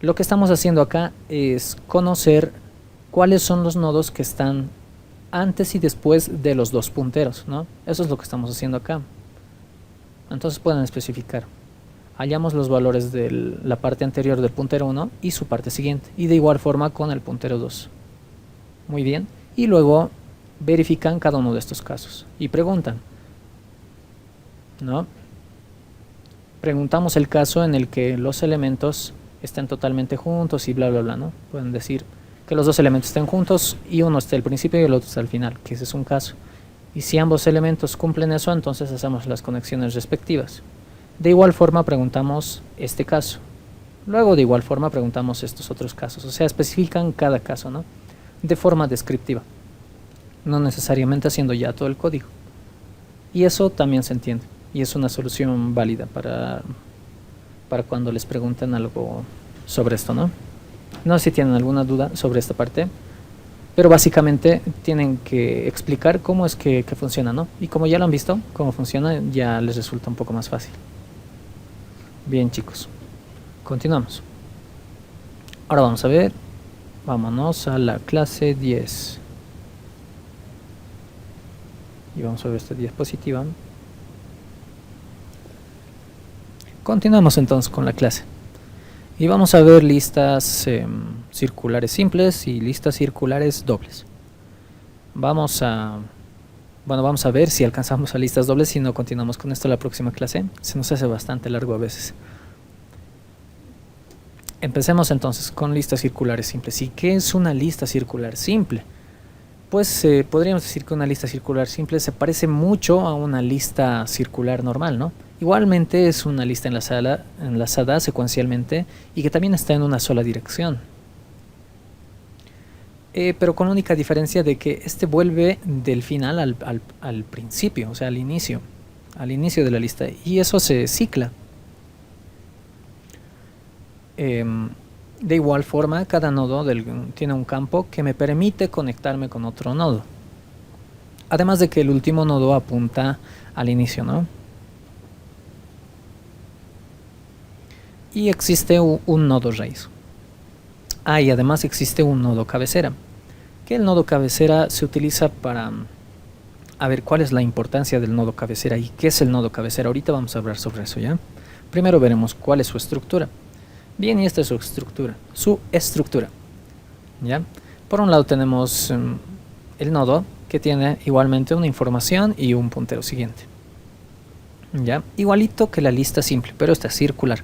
lo que estamos haciendo acá es conocer cuáles son los nodos que están antes y después de los dos punteros, ¿no? Eso es lo que estamos haciendo acá. Entonces pueden especificar. Hallamos los valores de la parte anterior del puntero 1 y su parte siguiente. Y de igual forma con el puntero 2. Muy bien. Y luego verifican cada uno de estos casos. Y preguntan, ¿no? Preguntamos el caso en el que los elementos estén totalmente juntos y bla bla bla, ¿no? Pueden decir que los dos elementos estén juntos y uno esté al principio y el otro esté al final, que ese es un caso. Y si ambos elementos cumplen eso, entonces hacemos las conexiones respectivas. De igual forma preguntamos este caso. Luego de igual forma preguntamos estos otros casos. O sea, especifican cada caso, ¿no? De forma descriptiva. No necesariamente haciendo ya todo el código. Y eso también se entiende. Y es una solución válida para cuando les pregunten algo sobre esto, ¿no? No sé si tienen alguna duda sobre esta parte. Pero básicamente tienen que explicar cómo es que funciona, ¿no? Y como ya lo han visto, cómo funciona, ya les resulta un poco más fácil. Bien, chicos, continuamos. Ahora vamos a ver, vámonos a la clase 10. Y vamos a ver esta diapositiva. Continuamos entonces con la clase. Y vamos a ver listas circulares simples y listas circulares dobles. Vamos a ver si alcanzamos a listas dobles. Si no, continuamos con esto la próxima clase. Se nos hace bastante largo a veces. Empecemos entonces con listas circulares simples. ¿Y qué es una lista circular simple? Pues podríamos decir que una lista circular simple se parece mucho a una lista circular normal, ¿no? Igualmente es una lista enlazada secuencialmente y que también está en una sola dirección. Pero con la única diferencia de que este vuelve del final al principio, o sea, al inicio de la lista, y eso se cicla. De igual forma, cada nodo tiene un campo que me permite conectarme con otro nodo. Además de que el último nodo apunta al inicio, ¿no? Y existe un nodo raíz. Y además existe un nodo cabecera. Que el nodo cabecera se utiliza para... A ver, ¿cuál es la importancia del nodo cabecera y qué es el nodo cabecera? Ahorita vamos a hablar sobre eso, ¿ya? Primero veremos cuál es su estructura. Bien, y esta es su estructura. ¿Ya? Por un lado tenemos el nodo que tiene igualmente una información y un puntero siguiente. ¿Ya? Igualito que la lista simple, pero esta es circular.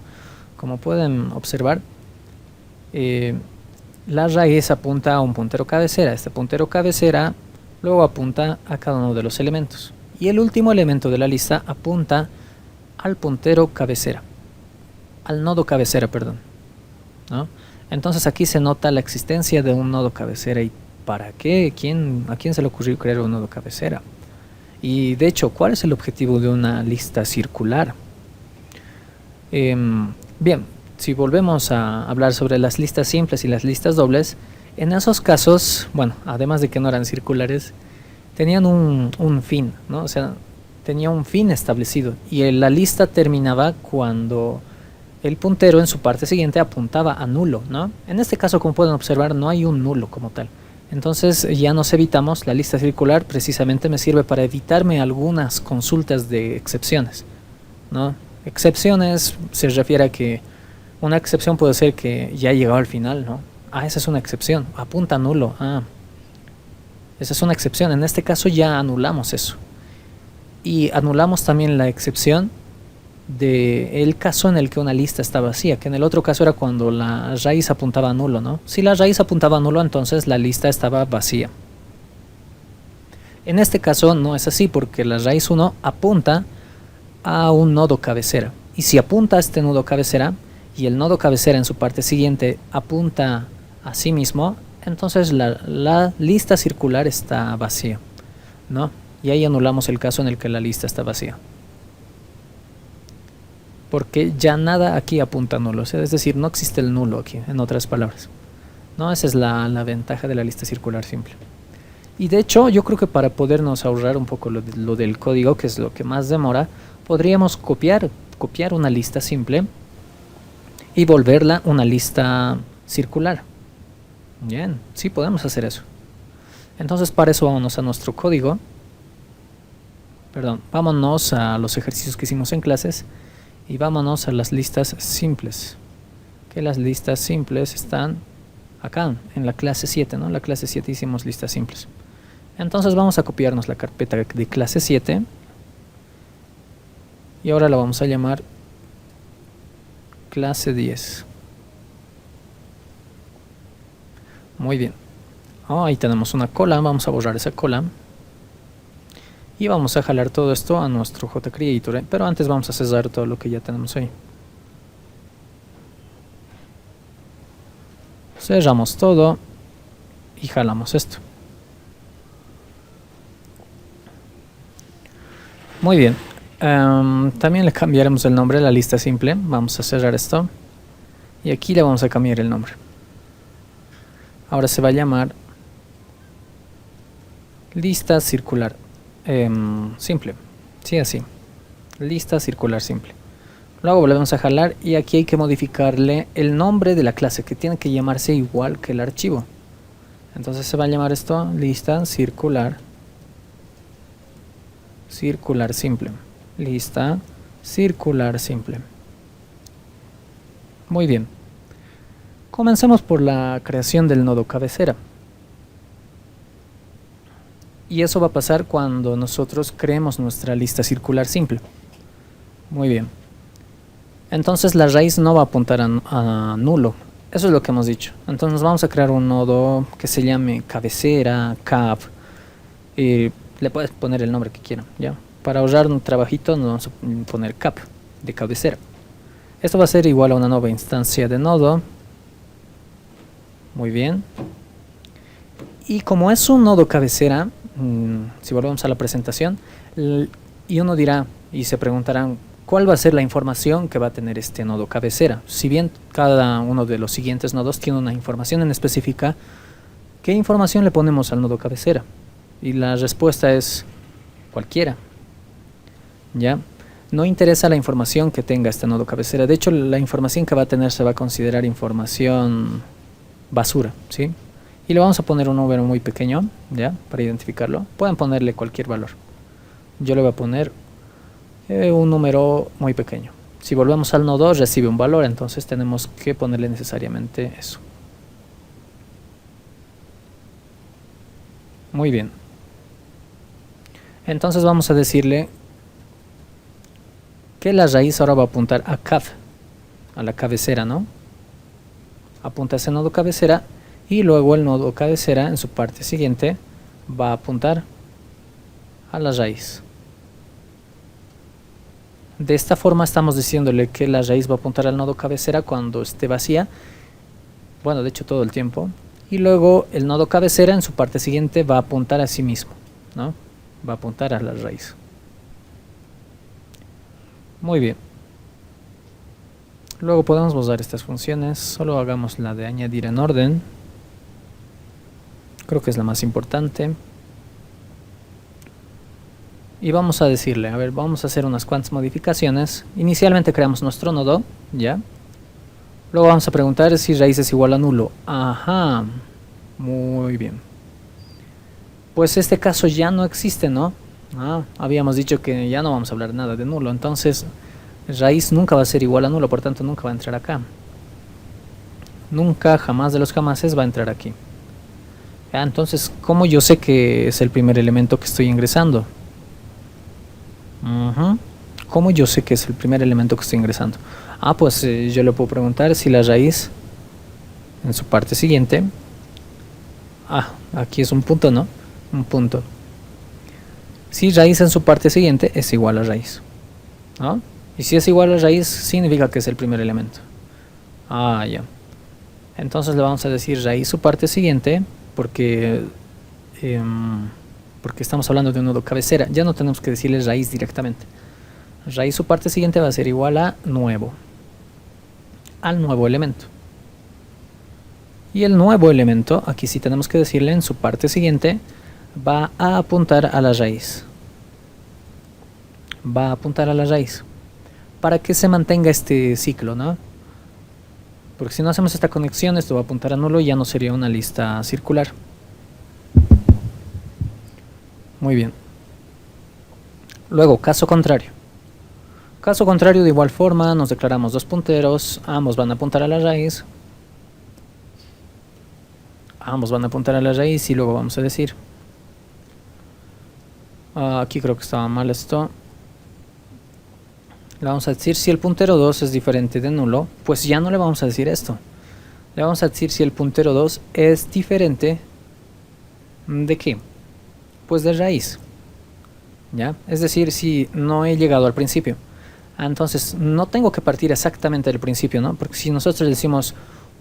Como pueden observar, la raíz apunta a un puntero cabecera. Este puntero cabecera luego apunta a cada uno de los elementos. Y el último elemento de la lista apunta al puntero cabecera, al nodo cabecera, perdón, ¿no? Entonces aquí se nota la existencia de un nodo cabecera. ¿Y para qué? ¿A quién se le ocurrió crear un nodo cabecera? Y de hecho, ¿cuál es el objetivo de una lista circular? Bien, si volvemos a hablar sobre las listas simples y las listas dobles, en esos casos, bueno, además de que no eran circulares, tenían un fin, ¿no? O sea, tenía un fin establecido y la lista terminaba cuando el puntero en su parte siguiente apuntaba a nulo, ¿no? En este caso, como pueden observar, no hay un nulo como tal. Entonces ya nos evitamos, la lista circular precisamente me sirve para evitarme algunas consultas de excepciones, ¿no? Excepciones se refiere a que una excepción puede ser que ya llegado al final, ¿no? Ah, esa es una excepción, apunta a nulo, ah, esa es una excepción. En este caso ya anulamos eso. Y anulamos también la excepción del caso en el que una lista está vacía, que en el otro caso era cuando la raíz apuntaba a nulo, ¿no? Si la raíz apuntaba a nulo, entonces la lista estaba vacía. En este caso no es así, porque la raíz 1 apunta a un nodo cabecera. Y si apunta a este nodo cabecera, y el nodo cabecera en su parte siguiente apunta a sí mismo, entonces la lista circular está vacía, ¿no? Y ahí anulamos el caso en el que la lista está vacía, porque ya nada aquí apunta a nulo, o sea, es decir, no existe el nulo aquí, en otras palabras, ¿no? Esa es la ventaja de la lista circular simple. Y de hecho, yo creo que para podernos ahorrar un poco lo del código, que es lo que más demora, podríamos copiar una lista simple y volverla una lista circular. Bien, sí podemos hacer eso. Entonces para eso vámonos a nuestro código. Perdón, vámonos a los ejercicios que hicimos en clases y vámonos a las listas simples. Que las listas simples están acá, en la clase 7, ¿no? En la clase 7 hicimos listas simples. Entonces vamos a copiarnos la carpeta de clase 7 y ahora la vamos a llamar clase 10. Muy bien. Ahí tenemos una cola, vamos a borrar esa cola. Y vamos a jalar todo esto a nuestro JCreator, pero antes vamos a cerrar todo lo que ya tenemos ahí. Cerramos todo y jalamos esto. Muy bien. También le cambiaremos el nombre a la lista simple. Vamos a cerrar esto. Y aquí le vamos a cambiar el nombre. Ahora se va a llamar lista circular simple. Sí, así. Lista circular simple. Luego volvemos a jalar y aquí hay que modificarle el nombre de la clase, que tiene que llamarse igual que el archivo. Entonces se va a llamar esto lista circular simple. Lista circular simple. Muy bien. Comencemos por la creación del nodo cabecera. Y eso va a pasar cuando nosotros creemos nuestra lista circular simple. Muy bien. Entonces la raíz no va a apuntar a nulo. Eso es lo que hemos dicho. Entonces vamos a crear un nodo que se llame cabecera, cap. Y le puedes poner el nombre que quieran, ¿ya? Para ahorrar un trabajito nos vamos a poner cap de cabecera. Esto va a ser igual a una nueva instancia de nodo. Muy bien. Y como es un nodo cabecera, si volvemos a la presentación, y uno dirá y se preguntarán cuál va a ser la información que va a tener este nodo cabecera. Si bien cada uno de los siguientes nodos tiene una información en específica, ¿qué información le ponemos al nodo cabecera? Y la respuesta es cualquiera. ¿Ya? No interesa la información que tenga este nodo cabecera. De hecho, la información que va a tener se va a considerar información basura, ¿sí? Y le vamos a poner un número muy pequeño, ¿ya? Para identificarlo. Pueden ponerle cualquier valor. Yo le voy a poner un número muy pequeño. Si volvemos al nodo, recibe un valor, entonces tenemos que ponerle necesariamente eso. Muy bien. Entonces vamos a decirle que la raíz ahora va a apuntar a cav, a la cabecera, ¿no? Apunta a ese nodo cabecera y luego el nodo cabecera en su parte siguiente va a apuntar a la raíz. De esta forma estamos diciéndole que la raíz va a apuntar al nodo cabecera cuando esté vacía. Bueno, de hecho todo el tiempo. Y luego el nodo cabecera en su parte siguiente va a apuntar a sí mismo, ¿no? Va a apuntar a la raíz. Muy bien. Luego podemos usar estas funciones. Solo hagamos la de añadir en orden. Creo que es la más importante. Y vamos a decirle, a ver, vamos a hacer unas cuantas modificaciones. Inicialmente creamos nuestro nodo, ¿ya? Luego vamos a preguntar si raíz es igual a nulo. Ajá, muy bien. Pues este caso ya no existe, ¿no? Habíamos dicho que ya no vamos a hablar nada de nulo. Entonces, raíz nunca va a ser igual a nulo, por tanto nunca va a entrar acá. Nunca, jamás de los jamases va a entrar aquí. Entonces, ¿cómo yo sé que es el primer elemento que estoy ingresando? ¿Cómo yo sé que es el primer elemento que estoy ingresando? Pues yo le puedo preguntar si la raíz en su parte siguiente, aquí es un punto, ¿no? Un punto. Si raíz en su parte siguiente es igual a raíz, ¿no? Y si es igual a raíz, significa que es el primer elemento. Ya. Entonces le vamos a decir raíz su parte siguiente, porque estamos hablando de un nodo cabecera. Ya no tenemos que decirle raíz directamente. Raíz su parte siguiente va a ser igual a nuevo, al nuevo elemento. Y el nuevo elemento, aquí sí tenemos que decirle en su parte siguiente, va a apuntar a la raíz. Va a apuntar a la raíz. Para que se mantenga este ciclo, ¿no? Porque si no hacemos esta conexión, esto va a apuntar a nulo y ya no sería una lista circular. Muy bien. Luego, caso contrario. Caso contrario, de igual forma, nos declaramos dos punteros. Ambos van a apuntar a la raíz. Ambos van a apuntar a la raíz y luego vamos a decir. Aquí creo que estaba mal esto. Le vamos a decir si el puntero 2 es diferente de nulo. Pues ya no le vamos a decir esto. Le vamos a decir si el puntero 2 es diferente ¿de qué? Pues de raíz. ¿Ya? Es decir, si no he llegado al principio. Entonces no tengo que partir exactamente del principio, ¿no? Porque si nosotros decimos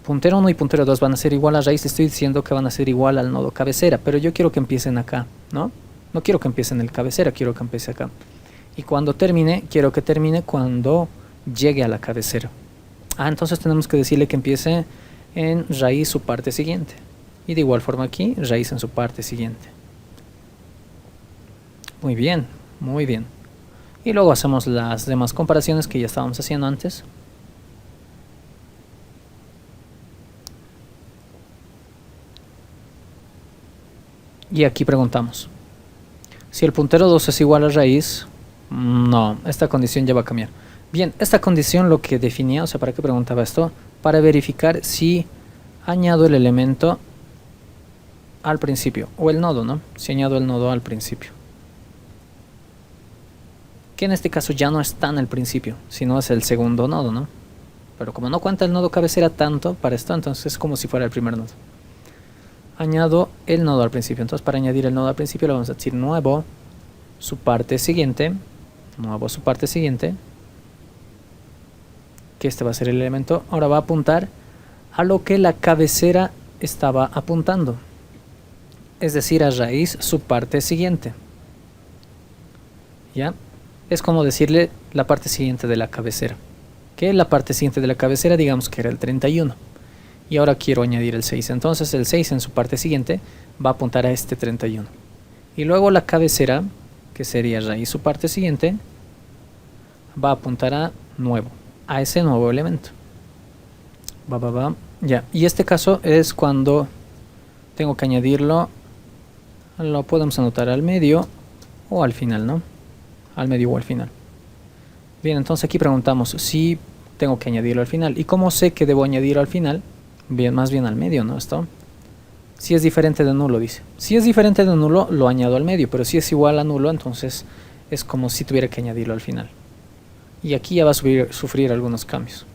puntero 1 y puntero 2 van a ser igual a raíz, estoy diciendo que van a ser igual al nodo cabecera, pero yo quiero que empiecen acá, ¿no? No quiero que empiecen en el cabecera, quiero que empiece acá. Y cuando termine, quiero que termine cuando llegue a la cabecera. Entonces tenemos que decirle que empiece en raíz su parte siguiente. Y de igual forma aquí, raíz en su parte siguiente. Muy bien, muy bien. Y luego hacemos las demás comparaciones que ya estábamos haciendo antes. Y aquí preguntamos. Si el puntero 2 es igual a raíz, no, esta condición ya va a cambiar. Bien, esta condición lo que definía, o sea, ¿para qué preguntaba esto? Para verificar si añado el elemento al principio, o el nodo, ¿no? Si añado el nodo al principio. Que en este caso ya no está en el principio, sino es el segundo nodo, ¿no? Pero como no cuenta el nodo cabecera tanto para esto, entonces es como si fuera el primer nodo. Añado el nodo al principio. Entonces para añadir el nodo al principio le vamos a decir nuevo su parte siguiente, que este va a ser el elemento. Ahora va a apuntar a lo que la cabecera estaba apuntando, es decir, a raíz su parte siguiente. ¿Ya? Es como decirle la parte siguiente de la cabecera, que la parte siguiente de la cabecera digamos que era el 31. Y ahora quiero añadir el 6, entonces el 6 en su parte siguiente va a apuntar a este 31. Y luego la cabecera, que sería raíz su parte siguiente, va a apuntar a nuevo, a ese nuevo elemento. Ya, y este caso es cuando tengo que añadirlo, lo podemos anotar al medio o al final, ¿no? Al medio o al final. Bien, entonces aquí preguntamos si tengo que añadirlo al final. ¿Y cómo sé que debo añadirlo al final? Bien, más bien al medio, ¿no? Esto. Si es diferente de nulo, dice. Si es diferente de nulo, lo añado al medio. Pero si es igual a nulo, entonces es como si tuviera que añadirlo al final. Y aquí ya va a sufrir algunos cambios.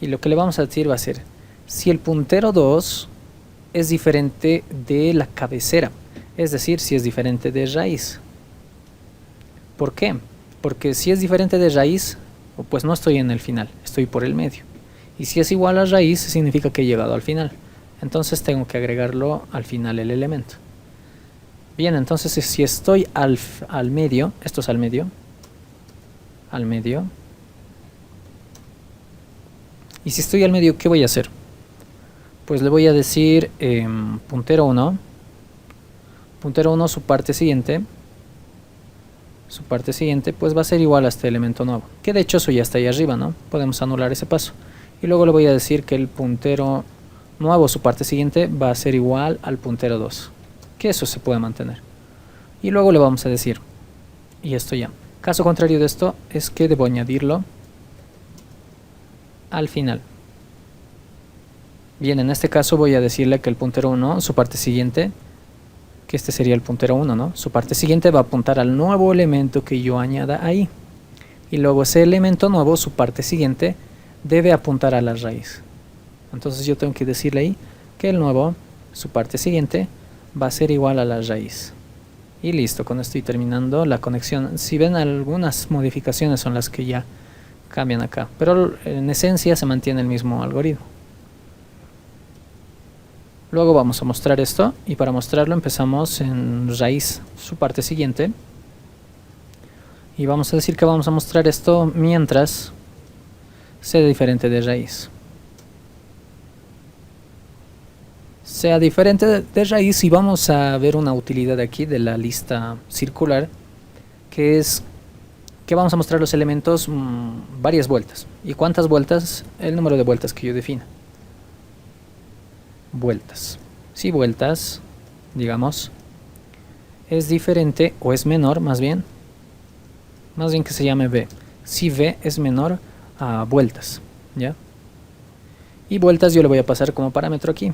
Y lo que le vamos a decir va a ser, si el puntero 2 es diferente de la cabecera. Es decir, si es diferente de raíz. ¿Por qué? Porque si es diferente de raíz, pues no estoy en el final, estoy por el medio. Y si es igual a raíz, significa que he llegado al final. Entonces tengo que agregarlo al final el elemento. Bien, entonces si estoy al medio, esto es al medio, y si estoy al medio, ¿qué voy a hacer? Pues le voy a decir puntero 1, su parte siguiente, pues va a ser igual a este elemento nuevo, que de hecho eso ya está ahí arriba, ¿no? Podemos anular ese paso. Y luego le voy a decir que el puntero nuevo, su parte siguiente, va a ser igual al puntero 2, que eso se puede mantener. Y luego le vamos a decir, y esto ya. Caso contrario de esto es que debo añadirlo al final. Bien, en este caso voy a decirle que el puntero 1, su parte siguiente, que este sería el puntero 1, ¿no? Su parte siguiente va a apuntar al nuevo elemento que yo añada ahí. Y luego ese elemento nuevo, su parte siguiente, debe apuntar a la raíz. Entonces yo tengo que decirle ahí que el nuevo, su parte siguiente, va a ser igual a la raíz. Y listo, con esto estoy terminando la conexión. Si ven, algunas modificaciones son las que ya cambian acá, pero en esencia se mantiene el mismo algoritmo. Luego vamos a mostrar esto, y para mostrarlo empezamos en raíz, su parte siguiente, y vamos a decir que vamos a mostrar esto mientras sea diferente de raíz. Sea diferente de raíz, y vamos a ver una utilidad aquí de la lista circular, que es que vamos a mostrar los elementos varias vueltas. ¿Y cuántas vueltas? El número de vueltas que yo defina. Vueltas. Si vueltas, digamos, es diferente o es menor, más bien que se llame v. Si v es menor a vueltas, ¿ya? Y vueltas yo le voy a pasar como parámetro aquí.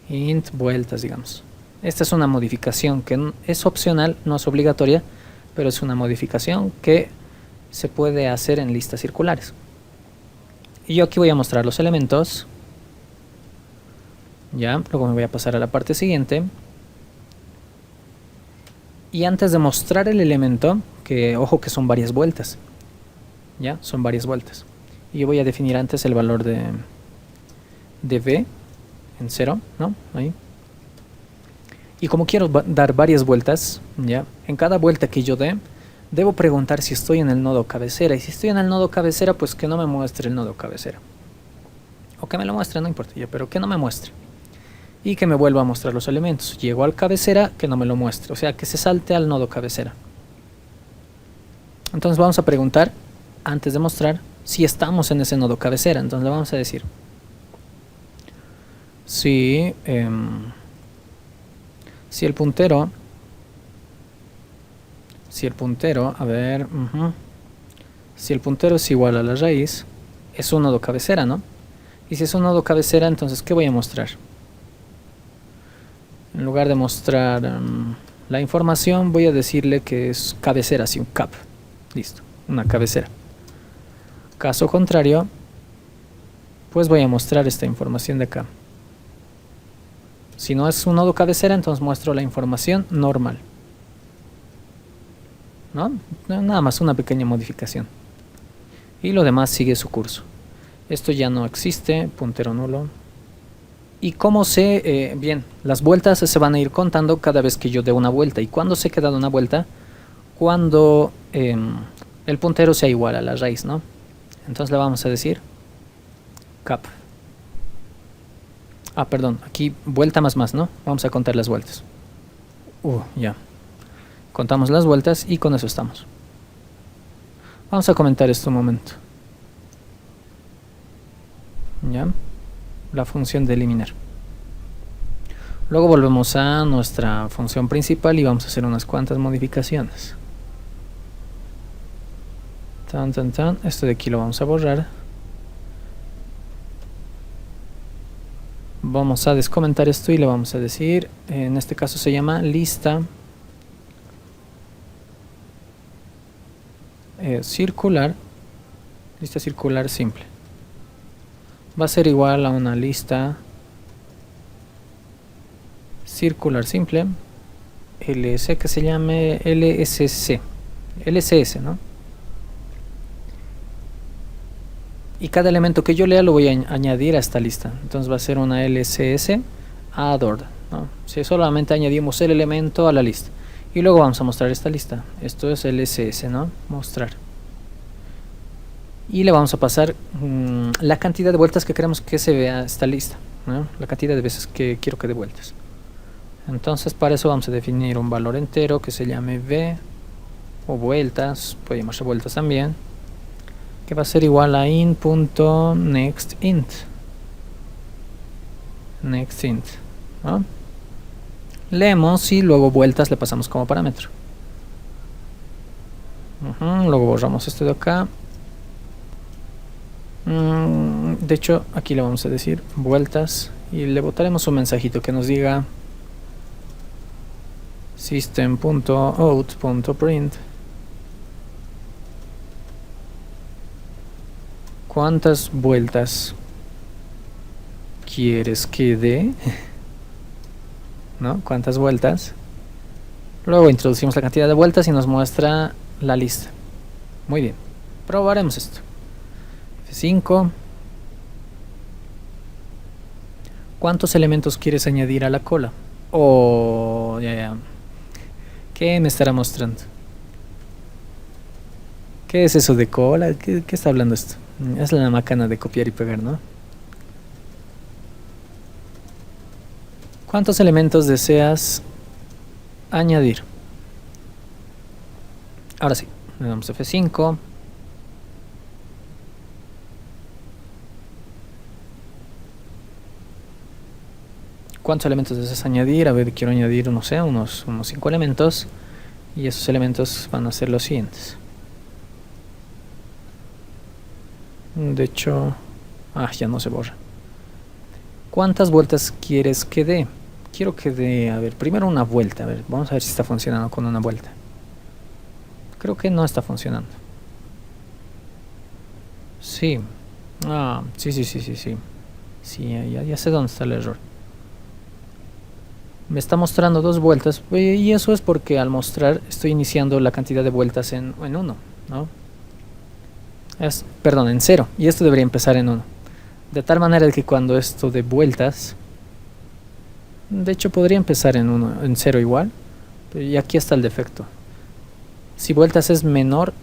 Int vueltas, digamos. Esta es una modificación que es opcional, no es obligatoria, pero es una modificación que se puede hacer en listas circulares. Y yo aquí voy a mostrar los elementos. Ya, luego me voy a pasar a la parte siguiente. Y antes de mostrar el elemento, que ojo que son varias vueltas. Ya, son varias vueltas. Y yo voy a definir antes el valor de v en 0, ¿no? Ahí. Y como quiero dar varias vueltas, ya, en cada vuelta que yo dé, debo preguntar si estoy en el nodo cabecera. Y si estoy en el nodo cabecera, pues que no me muestre el nodo cabecera. O que me lo muestre, no importa ya, pero que no me muestre. Y que me vuelva a mostrar los elementos. Llego al cabecera, que no me lo muestre. O sea, que se salte al nodo cabecera. Entonces vamos a preguntar, antes de mostrar, si estamos en ese nodo cabecera. Entonces le vamos a decir si el puntero, a ver, si el puntero es igual a la raíz, es un nodo cabecera, ¿no? Y si es un nodo cabecera, entonces ¿qué voy a mostrar? En lugar de mostrar la información, voy a decirle que es cabecera, así un cap. Listo, una cabecera. Caso contrario, pues voy a mostrar esta información de acá. Si no es un nodo cabecera, entonces muestro la información normal. ¿No? Nada más una pequeña modificación. Y lo demás sigue su curso. Esto ya no existe, puntero nulo. Y como sé, bien, las vueltas se van a ir contando cada vez que yo dé una vuelta. ¿Y cuándo sé que he dado una vuelta? Cuando el puntero sea igual a la raíz, ¿no? Entonces le vamos a decir cap. Ah, perdón, aquí vuelta más, ¿no? Vamos a contar las vueltas. Ya. Contamos las vueltas y con eso estamos. Vamos a comentar esto un momento. Ya. La función de eliminar. Luego volvemos a nuestra función principal y vamos a hacer unas cuantas modificaciones. Esto de aquí lo vamos a borrar. Vamos a descomentar esto y le vamos a decir, en este caso se llama lista circular simple. Va a ser igual a una lista circular simple ls que se llame LSS, ¿no? Y cada elemento que yo lea lo voy a añadir a esta lista. Entonces va a ser una LSS added, ¿no? Si solamente añadimos el elemento a la lista. Y luego vamos a mostrar esta lista. Esto es LSS, ¿no? Mostrar. Y le vamos a pasar la cantidad de vueltas que queremos que se vea esta lista, ¿no? La cantidad de veces que quiero que dé vueltas. Entonces para eso vamos a definir un valor entero que se llame v o vueltas, puede llamarse vueltas también, que va a ser igual a int.nextInt. nextInt, ¿no? Leemos y luego vueltas le pasamos como parámetro. Luego borramos esto de acá. De hecho aquí le vamos a decir vueltas y le botaremos un mensajito que nos diga system.out.print ¿cuántas vueltas quieres que dé? ¿No? ¿Cuántas vueltas? Luego introducimos la cantidad de vueltas y nos muestra la lista. Muy bien, probaremos esto. F5. ¿Cuántos elementos quieres añadir a la cola? Oh, ya. ¿Qué me estará mostrando? ¿Qué es eso de cola? ¿Qué está hablando esto? Es la macana de copiar y pegar, ¿no? ¿Cuántos elementos deseas añadir? Ahora sí, le damos F5. ¿Cuántos elementos deseas añadir? A ver, quiero añadir, no sé, unos 5 elementos. Y esos elementos van a ser los siguientes. De hecho, ya no se borra. ¿Cuántas vueltas quieres que dé? Quiero que dé, a ver, primero una vuelta. A ver, vamos a ver si está funcionando con una vuelta. Creo que no está funcionando. Sí. Sí. Sí, ya sé dónde está el error. Me está mostrando 2 vueltas. Y eso es porque al mostrar estoy iniciando la cantidad de vueltas en 1, ¿no? Perdón, en 0. Y esto debería empezar en 1. De tal manera que cuando esto de vueltas, de hecho podría empezar en 0 igual, y aquí está el defecto. Si vueltas es menor,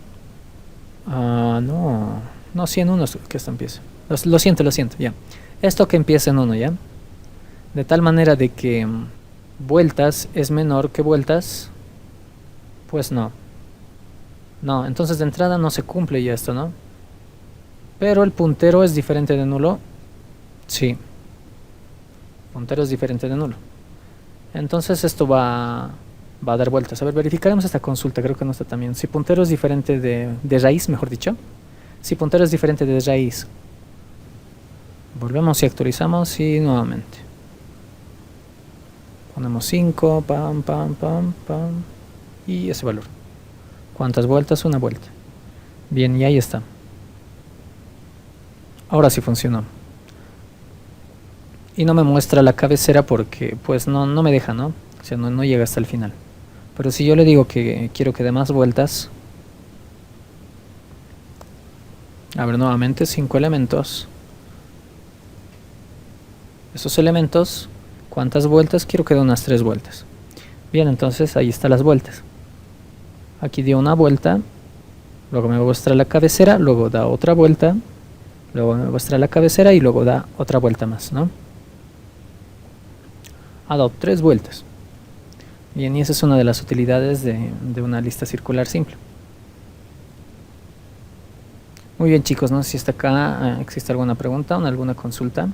no, si en 1 que esto empiece. Lo siento, ya. Esto que empieza en 1, ya. De tal manera de que vueltas es menor que vueltas, pues no. No, entonces de entrada no se cumple ya esto, ¿no? Pero el puntero es diferente de nulo. Sí. Puntero es diferente de nulo. Entonces esto va a dar vueltas. A ver, verificaremos esta consulta. Creo que no está también. Si puntero es diferente de raíz, mejor dicho. Si puntero es diferente de raíz. Volvemos y actualizamos y nuevamente. Ponemos 5, pam. Y ese valor. ¿Cuántas vueltas? Una vuelta. Bien, y ahí está. Ahora sí funcionó. Y no me muestra la cabecera porque pues no me deja, ¿no? O sea, no llega hasta el final. Pero si yo le digo que quiero que dé más vueltas. A ver, nuevamente 5 elementos. Esos elementos, ¿cuántas vueltas? Quiero que dé unas 3 vueltas. Bien, entonces ahí están las vueltas. Aquí dio una vuelta. Luego me muestra la cabecera. Luego da otra vuelta. Luego me muestra la cabecera y luego da otra vuelta más, ¿no? Ha dado 3 vueltas. Bien, y esa es una de las utilidades de una lista circular simple. Muy bien, chicos, no sé si hasta acá existe alguna pregunta o alguna consulta.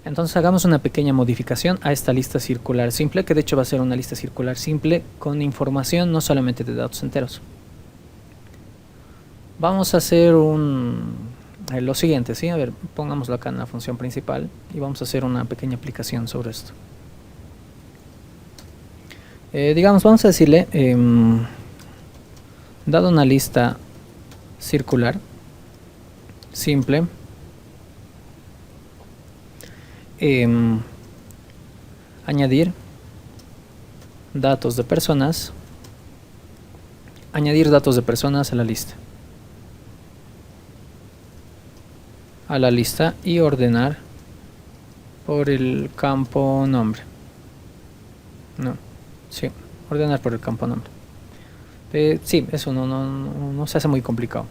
Entonces hagamos una pequeña modificación a esta lista circular simple, que de hecho va a ser una lista circular simple con información, no solamente de datos enteros. Vamos a hacer lo siguiente, ¿sí? A ver, pongámoslo acá en la función principal y vamos a hacer una pequeña aplicación sobre esto. Digamos, vamos a decirle, dado una lista circular simple, añadir datos de personas, añadir datos de personas a la lista. Y ordenar por el campo nombre. No, sí, ordenar por el campo nombre. Sí, eso no se hace muy complicado.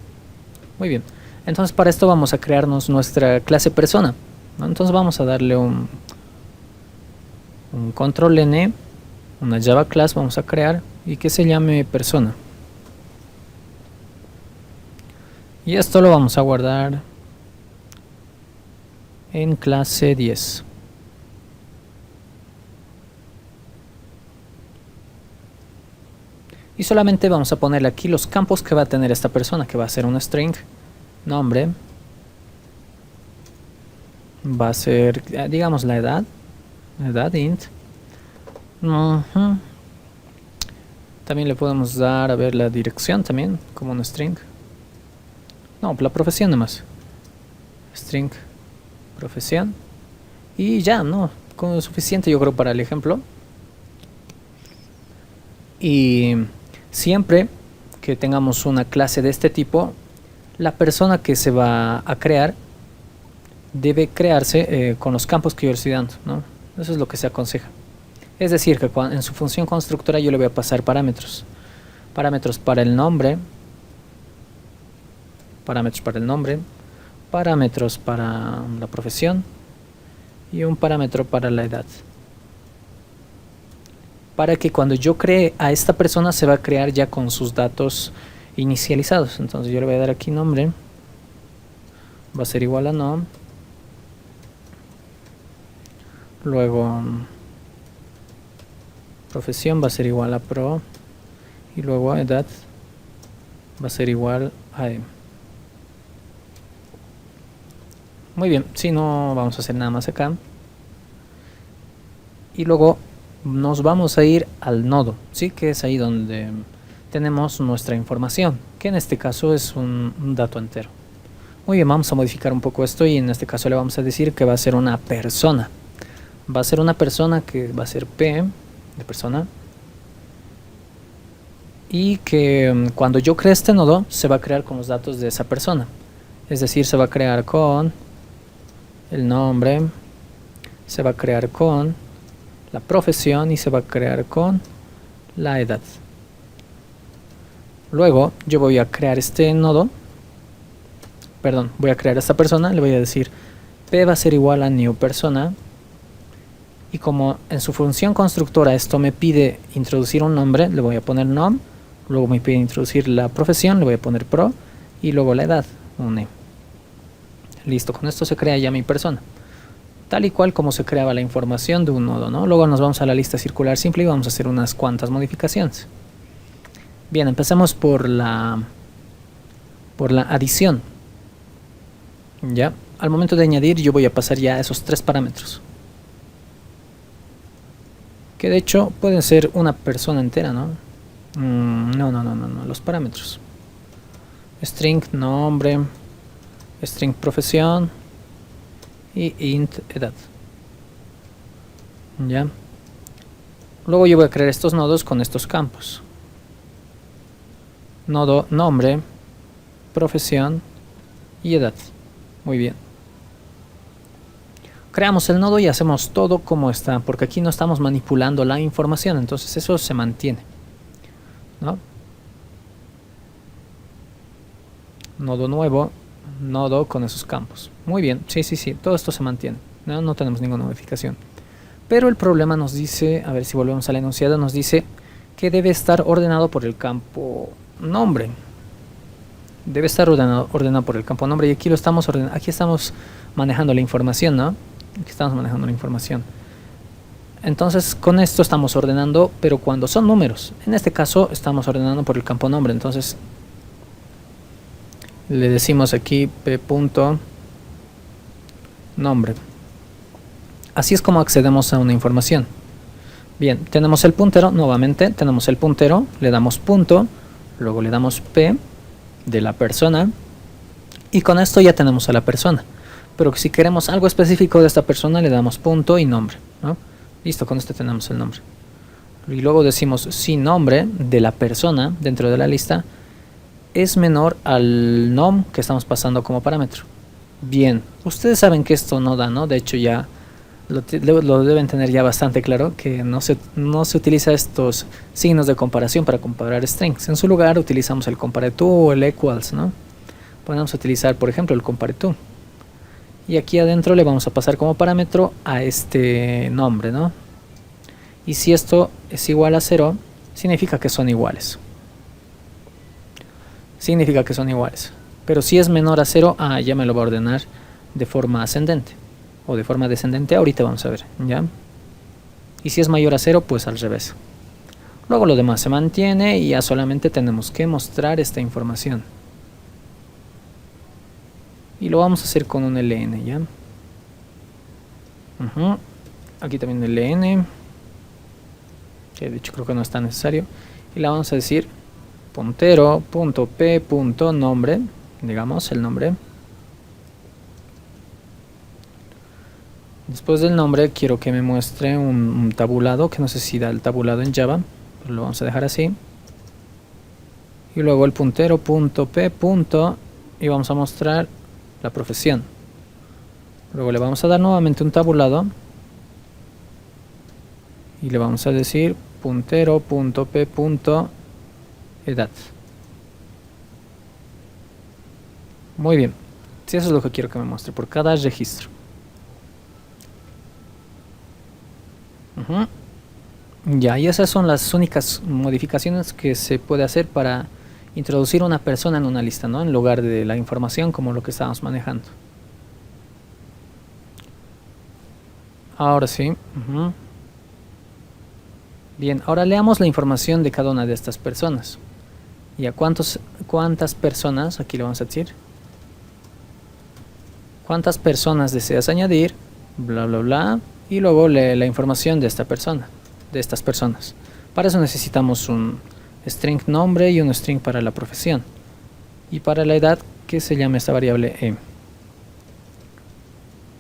Muy bien, entonces para esto vamos a crearnos nuestra clase persona, ¿no? Entonces vamos a darle un control N, una Java class vamos a crear y que se llame persona. Y esto lo vamos a guardar en clase 10. Y solamente vamos a ponerle aquí los campos que va a tener esta persona, que va a ser una string, nombre, va a ser, digamos, la edad int. También le podemos dar, a ver, la dirección también, como una string. No, la profesión nomás. String, profesión. Y ya, ¿no? Con suficiente yo creo para el ejemplo. Y siempre que tengamos una clase de este tipo, la persona que se va a crear debe crearse con los campos que yo le estoy dando, ¿no? Eso es lo que se aconseja. Es decir, que en su función constructora yo le voy a pasar parámetros. Parámetros para el nombre. Parámetros para el nombre. Parámetros para la profesión. Y un parámetro para la edad. Para que cuando yo cree a esta persona se va a crear ya con sus datos inicializados. Entonces yo le voy a dar aquí nombre. Va a ser igual a nom. Luego profesión va a ser igual a pro. Y luego edad va a ser igual a M. Muy bien, si no vamos a hacer nada más acá. Y luego nos vamos a ir al nodo, ¿sí? Que es ahí donde tenemos nuestra información, que en este caso es un dato entero. Muy bien, vamos a modificar un poco esto y en este caso le vamos a decir que va a ser una persona. Va a ser una persona que va a ser P de persona. Y que cuando yo cree este nodo se va a crear con los datos de esa persona. Es decir, se va a crear con el nombre, se va a crear con la profesión y se va a crear con la edad. Luego yo voy a crear este nodo, perdón, voy a crear esta persona, le voy a decir P va a ser igual a new persona. Y como en su función constructora esto me pide introducir un nombre, le voy a poner nom. Luego me pide introducir la profesión, le voy a poner pro. Y luego la edad, un E. Listo, con esto se crea ya mi persona. Tal y cual como se creaba la información de un nodo, ¿no? Luego nos vamos a la lista circular simple y vamos a hacer unas cuantas modificaciones. Bien, empecemos por la adición. Ya, al momento de añadir yo voy a pasar ya esos tres parámetros. Que de hecho pueden ser una persona entera, ¿no? No, los parámetros. String nombre, string profesión y int edad. Ya. Luego yo voy a crear estos nodos con estos campos. Nodo nombre, profesión y edad. Muy bien. Creamos el nodo y hacemos todo como está, porque aquí no estamos manipulando la información, entonces eso se mantiene, ¿no? Nodo nuevo, nodo con esos campos. Muy bien, sí, todo esto se mantiene, no tenemos ninguna modificación. Pero el problema nos dice, a ver si volvemos al enunciado, nos dice que debe estar ordenado por el campo nombre. Debe estar ordenado por el campo nombre y aquí lo estamos ordenando, aquí estamos manejando la información, ¿no? Aquí estamos manejando la información. Entonces con esto estamos ordenando, pero cuando son números. En este caso estamos ordenando por el campo nombre, entonces le decimos aquí p.nombre. Así es como accedemos a una información. Bien, tenemos el puntero, nuevamente tenemos el puntero, le damos punto, luego le damos p de la persona y con esto ya tenemos a la persona. Pero si queremos algo específico de esta persona le damos punto y nombre, ¿no? Listo, con esto tenemos el nombre. y luego decimos si nombre de la persona dentro de la lista es menor al nom que estamos pasando como parámetro. Bien, ustedes saben que esto no da, ¿no? De hecho ya lo deben tener ya bastante claro, que no se utiliza estos signos de comparación para comparar strings. En su lugar utilizamos el compare_to o el equals, ¿no? Podemos utilizar, por ejemplo, el compare_to. Y aquí adentro le vamos a pasar como parámetro a este nombre, ¿no? Y si esto es igual a 0, significa que son iguales. Significa que son iguales. Pero si es menor a 0, ya me lo va a ordenar de forma ascendente. O de forma descendente, ahorita vamos a ver, ¿ya? Y si es mayor a 0, pues al revés. Luego lo demás se mantiene y ya solamente tenemos que mostrar esta información. Y lo vamos a hacer con un ln, ¿ya? Aquí también ln, que de hecho creo que no es tan necesario. Y la vamos a decir puntero.p.nombre, digamos el nombre. Después del nombre quiero que me muestre un tabulado, que no sé si da el tabulado en Java, pero lo vamos a dejar así. Y luego el puntero.p. y vamos a mostrar la profesión. Luego le vamos a dar nuevamente un tabulado y le vamos a decir puntero.p.edad. Muy bien, si eso es lo que quiero que me muestre por cada registro. Ya, y esas son las únicas modificaciones que se puede hacer para introducir una persona en una lista, ¿no? En lugar de la información como lo que estábamos manejando. Ahora sí. Bien, ahora leamos la información de cada una de estas personas. ¿Y a cuántas personas? Aquí le vamos a decir. ¿Cuántas personas deseas añadir? Bla, bla, bla. Y luego lee la información de esta persona, de estas personas. Para eso necesitamos un string nombre y un string para la profesión. Y para la edad, que se llama esta variable e.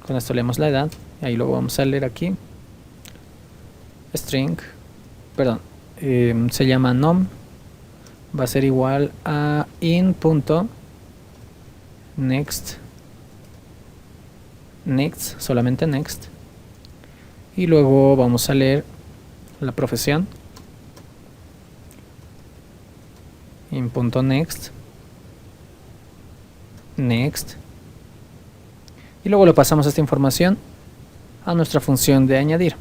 Con esto leemos la edad. Y ahí luego vamos a leer aquí. String, perdón, se llama nom. Va a ser igual a in.next. Next, solamente next. Y luego vamos a leer la profesión. In.next. Next. Y luego le pasamos esta información a nuestra función de añadir.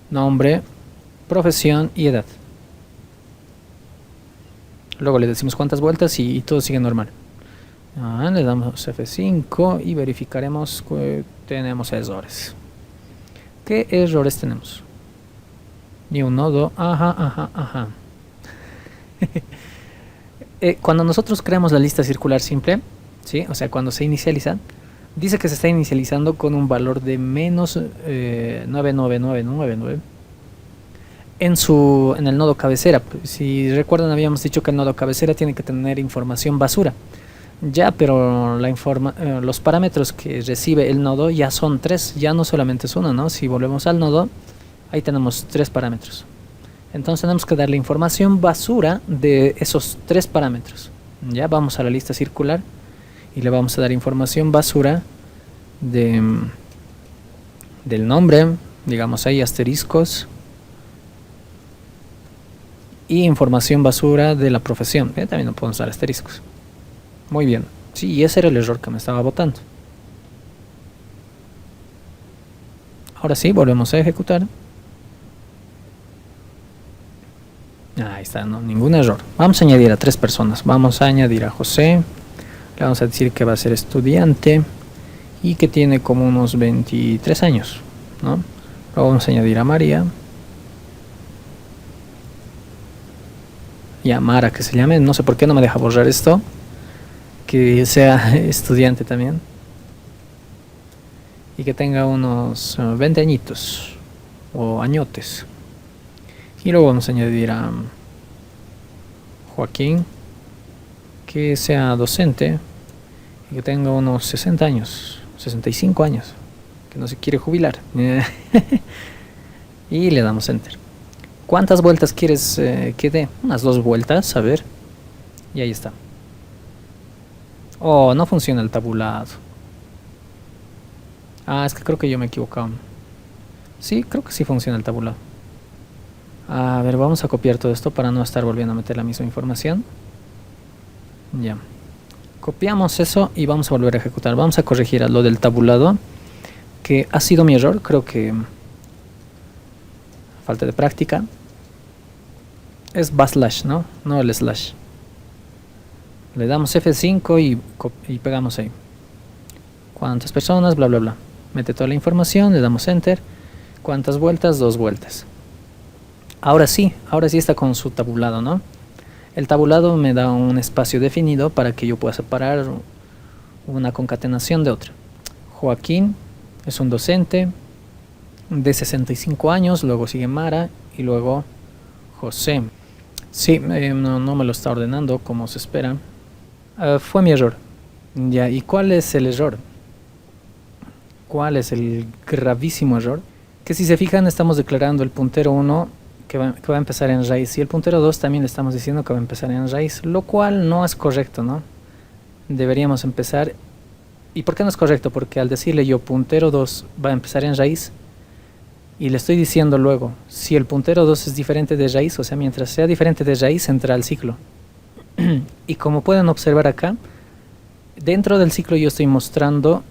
Nombre, profesión y edad. Luego le decimos cuántas vueltas y todo sigue normal. Le damos F5 y verificaremos que tenemos errores. ¿Qué errores tenemos? Ni un nodo. Ajá. Cuando nosotros creamos la lista circular simple, ¿sí? O sea, cuando se inicializa, dice que se está inicializando con un valor de menos 99999 en el nodo cabecera. Si recuerdan, habíamos dicho que el nodo cabecera tiene que tener información basura. Ya, pero los parámetros que recibe el nodo ya son 3, ya no solamente es uno, ¿no? Si volvemos al nodo, ahí tenemos 3 parámetros. Entonces tenemos que darle información basura de esos 3 parámetros. Ya vamos a la lista circular y le vamos a dar información basura del nombre, digamos ahí asteriscos, y información basura de la profesión. También no podemos dar asteriscos. Muy bien, sí, y ese era el error que me estaba botando. Ahora sí, volvemos a ejecutar. Ahí está, no, ningún error. Vamos a añadir a 3 personas. Vamos a añadir a José. Le vamos a decir que va a ser estudiante y que tiene como unos 23 años, ¿no? Luego vamos a añadir a María. Y a Mara, que se llame. No sé por qué no me deja borrar esto. Que sea estudiante también y que tenga unos 20 añitos o añotes. Y luego vamos a añadir a Joaquín, que sea docente y que tenga unos 60 años, 65 años, que no se quiere jubilar. Y le damos enter. ¿Cuántas vueltas quieres que dé? Unas 2 vueltas, a ver. Y ahí está. Oh, no funciona el tabulado. Ah, es que creo que yo me he equivocado. Sí, creo que sí funciona el tabulado. A ver, vamos a copiar todo esto para no estar volviendo a meter la misma información. Ya. Copiamos eso y vamos a volver a ejecutar. Vamos a corregir lo del tabulado, que ha sido mi error. Creo que falta de práctica. Es backslash, ¿no? No el slash. Le damos F5 y pegamos ahí. ¿Cuántas personas? Bla, bla, bla. Mete toda la información, le damos Enter. ¿Cuántas vueltas? 2 vueltas. Ahora sí está con su tabulado, ¿no? El tabulado me da un espacio definido para que yo pueda separar una concatenación de otra. Joaquín es un docente de 65 años, luego sigue Mara y luego José. Sí, no me lo está ordenando como se espera. Fue mi error. Ya, ¿y cuál es el error? ¿Cuál es el gravísimo error? Que si se fijan estamos declarando el puntero 1 que va a empezar en raíz y el puntero 2 también le estamos diciendo que va a empezar en raíz, lo cual no es correcto, ¿no? Deberíamos empezar. ¿Y por qué no es correcto? Porque al decirle yo puntero 2 va a empezar en raíz y le estoy diciendo luego, si el puntero 2 es diferente de raíz, o sea, mientras sea diferente de raíz entra al ciclo. Y como pueden observar acá, dentro del ciclo yo estoy mostrando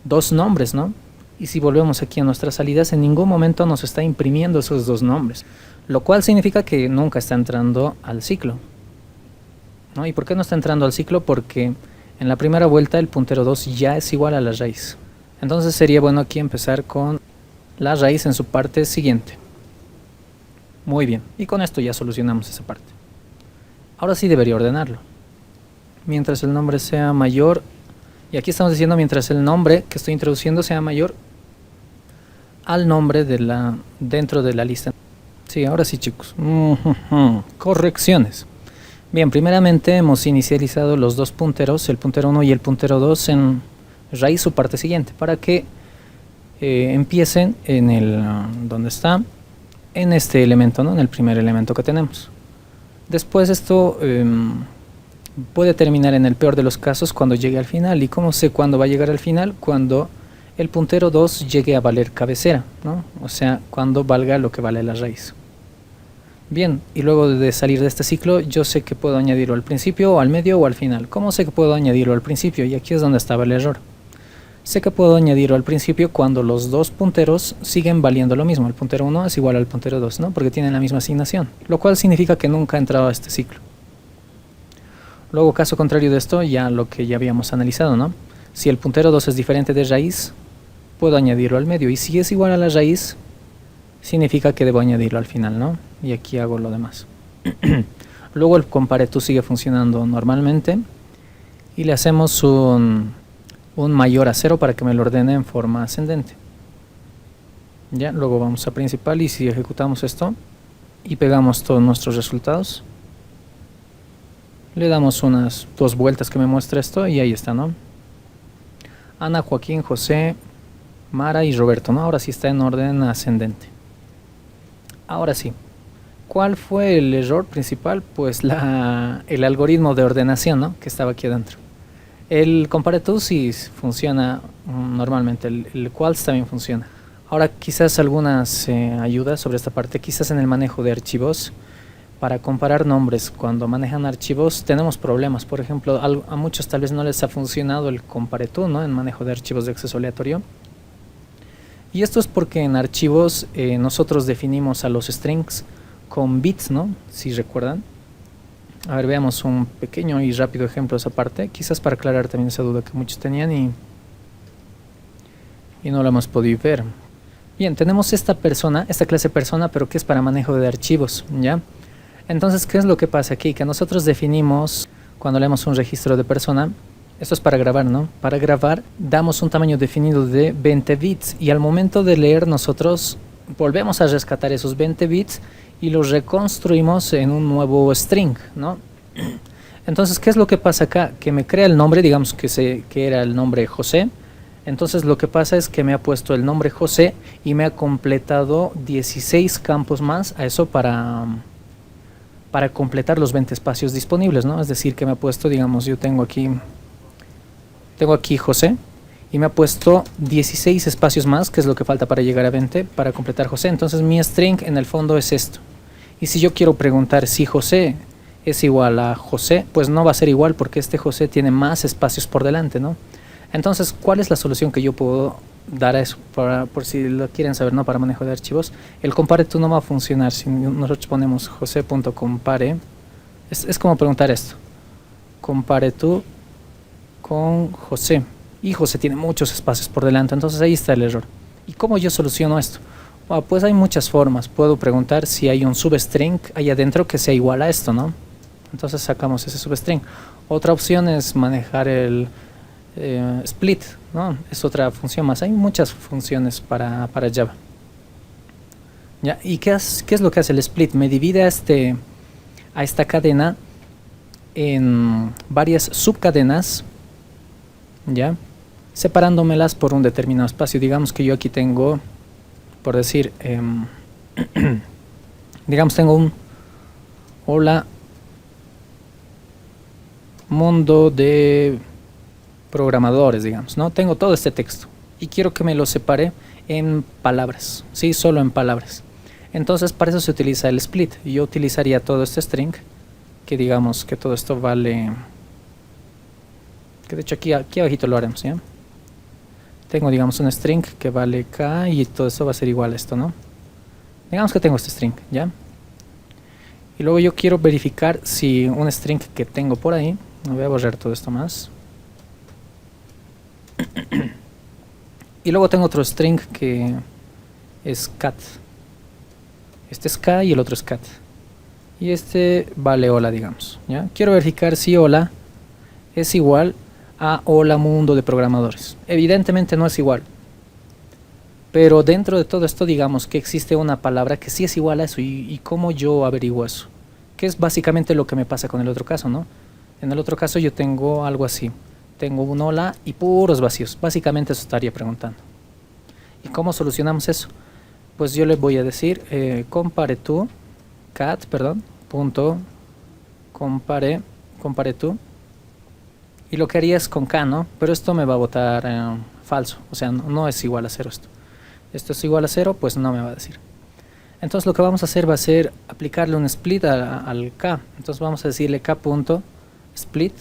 2 nombres, ¿no? Y si volvemos aquí a nuestras salidas, en ningún momento nos está imprimiendo esos 2 nombres, lo cual significa que nunca está entrando al ciclo, ¿no? ¿Y por qué no está entrando al ciclo? Porque en la primera vuelta el puntero 2 ya es igual a la raíz. Entonces sería bueno aquí empezar con la raíz en su parte siguiente. Muy bien, y con esto ya solucionamos esa parte. Ahora sí debería ordenarlo. Mientras el nombre sea mayor, y aquí estamos diciendo mientras el nombre que estoy introduciendo sea mayor al nombre dentro de la lista. Sí, ahora sí, chicos. Correcciones. Bien, primeramente hemos inicializado los 2 punteros, el puntero 1 y el puntero 2 en raíz su parte siguiente, para que empiecen en el donde está, en este elemento, ¿no? En el primer elemento que tenemos. Después esto puede terminar en el peor de los casos cuando llegue al final. ¿Y cómo sé cuándo va a llegar al final? Cuando el puntero 2 llegue a valer cabecera, ¿no? O sea, cuando valga lo que vale la raíz. Bien, y luego de salir de este ciclo, yo sé que puedo añadirlo al principio, o al medio, o al final. ¿Cómo sé que puedo añadirlo al principio? Y aquí es donde estaba el error. Sé que puedo añadirlo al principio cuando los 2 punteros siguen valiendo lo mismo. El puntero 1 es igual al puntero 2, ¿no? Porque tienen la misma asignación, lo cual significa que nunca ha entrado a este ciclo. Luego, caso contrario de esto, ya lo que ya habíamos analizado, ¿no? Si el puntero 2 es diferente de raíz, puedo añadirlo al medio. Y si es igual a la raíz, significa que debo añadirlo al final, ¿no? Y aquí hago lo demás. Luego el compareTo sigue funcionando normalmente. Y le hacemos un mayor a 0 para que me lo ordene en forma ascendente. Ya, luego vamos a principal y si ejecutamos esto y pegamos todos nuestros resultados, le damos unas 2 vueltas que me muestra esto y ahí está, ¿no? Ana, Joaquín, José, Mara y Roberto, ¿no? Ahora sí está en orden ascendente. Ahora sí, ¿cuál fue el error principal? Pues el algoritmo de ordenación, ¿no? Que estaba aquí adentro. El compareTo sí funciona normalmente, el quals también funciona. Ahora quizás algunas ayudas sobre esta parte, quizás en el manejo de archivos. Para comparar nombres, cuando manejan archivos tenemos problemas. Por ejemplo, a muchos tal vez no les ha funcionado el compareTo, ¿no? En manejo de archivos de acceso aleatorio. Y esto es porque en archivos nosotros definimos a los strings con bits, ¿no? Si recuerdan. A ver, veamos un pequeño y rápido ejemplo de esa parte, quizás para aclarar también esa duda que muchos tenían y no lo hemos podido ver. Bien, tenemos esta clase persona, pero que es para manejo de archivos, ¿ya? Entonces, ¿qué es lo que pasa aquí? Que nosotros definimos, cuando leemos un registro de persona, esto es para grabar, ¿no? Para grabar damos un tamaño definido de 20 bits y al momento de leer nosotros volvemos a rescatar esos 20 bits y los reconstruimos en un nuevo string, ¿no? Entonces, ¿qué es lo que pasa acá? Que me crea el nombre, digamos que era el nombre José, Entonces lo que pasa es que me ha puesto el nombre José y me ha completado 16 campos más a eso para completar los 20 espacios disponibles, ¿no? Es decir, que me ha puesto, digamos, yo tengo aquí José y me ha puesto 16 espacios más, que es lo que falta para llegar a 20 para completar José. Entonces mi string en el fondo es esto. Y si yo quiero preguntar si José es igual a José, pues no va a ser igual porque este José tiene más espacios por delante, ¿no? Entonces, ¿cuál es la solución que yo puedo dar a eso? Por si lo quieren saber, ¿no? Para manejo de archivos. El compare to no va a funcionar si nosotros ponemos jose.compare. Es como preguntar esto. Compare to con José. Y José tiene muchos espacios por delante, entonces ahí está el error. ¿Y cómo yo soluciono esto? Bueno, pues hay muchas formas. Puedo preguntar si hay un substring ahí adentro que sea igual a esto, ¿no? Entonces sacamos ese substring. Otra opción es manejar el split, ¿no? Es otra función más. Hay muchas funciones para Java. ¿Ya? ¿Y qué es lo que hace el split? Me divide a esta cadena en varias subcadenas, ¿ya? Separándomelas por un determinado espacio. Digamos que yo aquí tengo, por decir, digamos tengo un hola mundo de programadores, digamos, ¿no? Tengo todo este texto y quiero que me lo separe en palabras, ¿sí? Solo en palabras. Entonces para eso se utiliza el split. Yo utilizaría todo este string, que digamos que todo esto vale, que de hecho aquí abajito lo haremos, ¿ya? Tengo, digamos, un string que vale k y todo esto va a ser igual a esto, ¿no? Digamos que tengo este string, ¿ya? Y luego yo quiero verificar si un string que tengo por ahí, voy a borrar todo esto más. Y luego tengo otro string que es cat. Este es k y el otro es cat. Y este vale hola, digamos, ¿ya? Quiero verificar si hola es igual a hola mundo de programadores. Evidentemente no es igual. Pero dentro de todo esto, digamos que existe una palabra que sí es igual a eso. ¿Y cómo yo averiguo eso? Que es básicamente lo que me pasa con el otro caso, ¿no? En el otro caso yo tengo algo así. Tengo un hola y puros vacíos. Básicamente eso estaría preguntando. ¿Y cómo solucionamos eso? Pues yo le voy a decir compare to cat, perdón, punto compare to. Y lo que haría es con k, ¿no? Pero esto me va a botar falso. O sea, no es igual a 0 esto. Esto es igual a 0, pues no me va a decir. Entonces lo que vamos a hacer va a ser aplicarle un split al k. Entonces vamos a decirle k.split.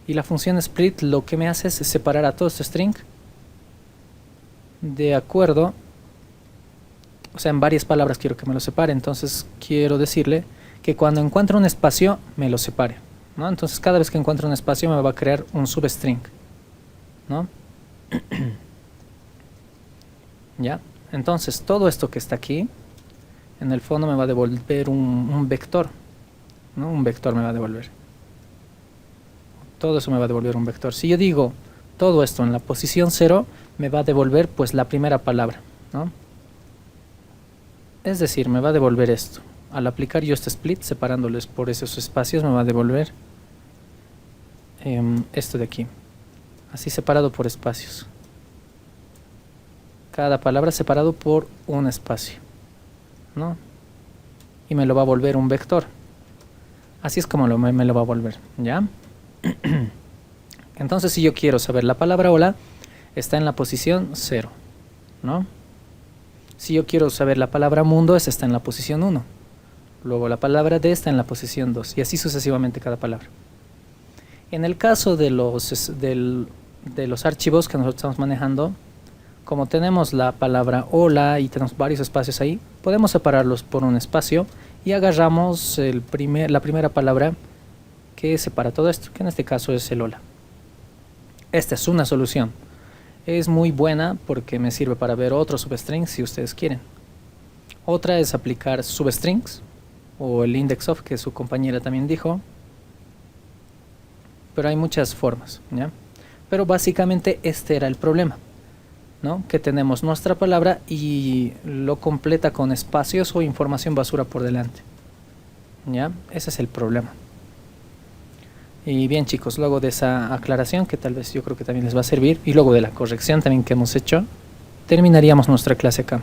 Y la función split lo que me hace es separar a todo este string de acuerdo, o sea, en varias palabras quiero que me lo separe. Entonces quiero decirle que cuando encuentre un espacio me lo separe, ¿no? Entonces cada vez que encuentre un espacio me va a crear un substring, ¿no? ¿Ya? Entonces todo esto que está aquí en el fondo me va a devolver un vector, ¿no? Un vector me va a devolver. Todo eso me va a devolver un vector. Si yo digo todo esto en la posición 0, me va a devolver pues la primera palabra, ¿no? Es decir, me va a devolver esto. Al aplicar yo este split, separándoles por esos espacios, me va a devolver esto de aquí. Así separado por espacios. Cada palabra separado por un espacio, ¿no? Y me lo va a volver un vector. Así es como me lo va a volver, ¿ya? Entonces si yo quiero saber la palabra hola, está en la posición 0, ¿no? Si yo quiero saber la palabra mundo, esa está en la posición 1. Luego la palabra de está en la posición 2. Y así sucesivamente cada palabra. En el caso de los archivos que nosotros estamos manejando, como tenemos la palabra hola y tenemos varios espacios ahí, podemos separarlos por un espacio y agarramos la primera palabra que separa todo esto, que en este caso es el hola. Esta es una solución. Es muy buena porque me sirve para ver otros substrings si ustedes quieren. Otra es aplicar substrings o el index of, que su compañera también dijo. Pero hay muchas formas, ¿ya? Pero básicamente este era el problema, ¿no? Que tenemos nuestra palabra y lo completa con espacios o información basura por delante, ¿ya? Ese es el problema. Y bien chicos, luego de esa aclaración que tal vez yo creo que también les va a servir y luego de la corrección también que hemos hecho, terminaríamos nuestra clase acá.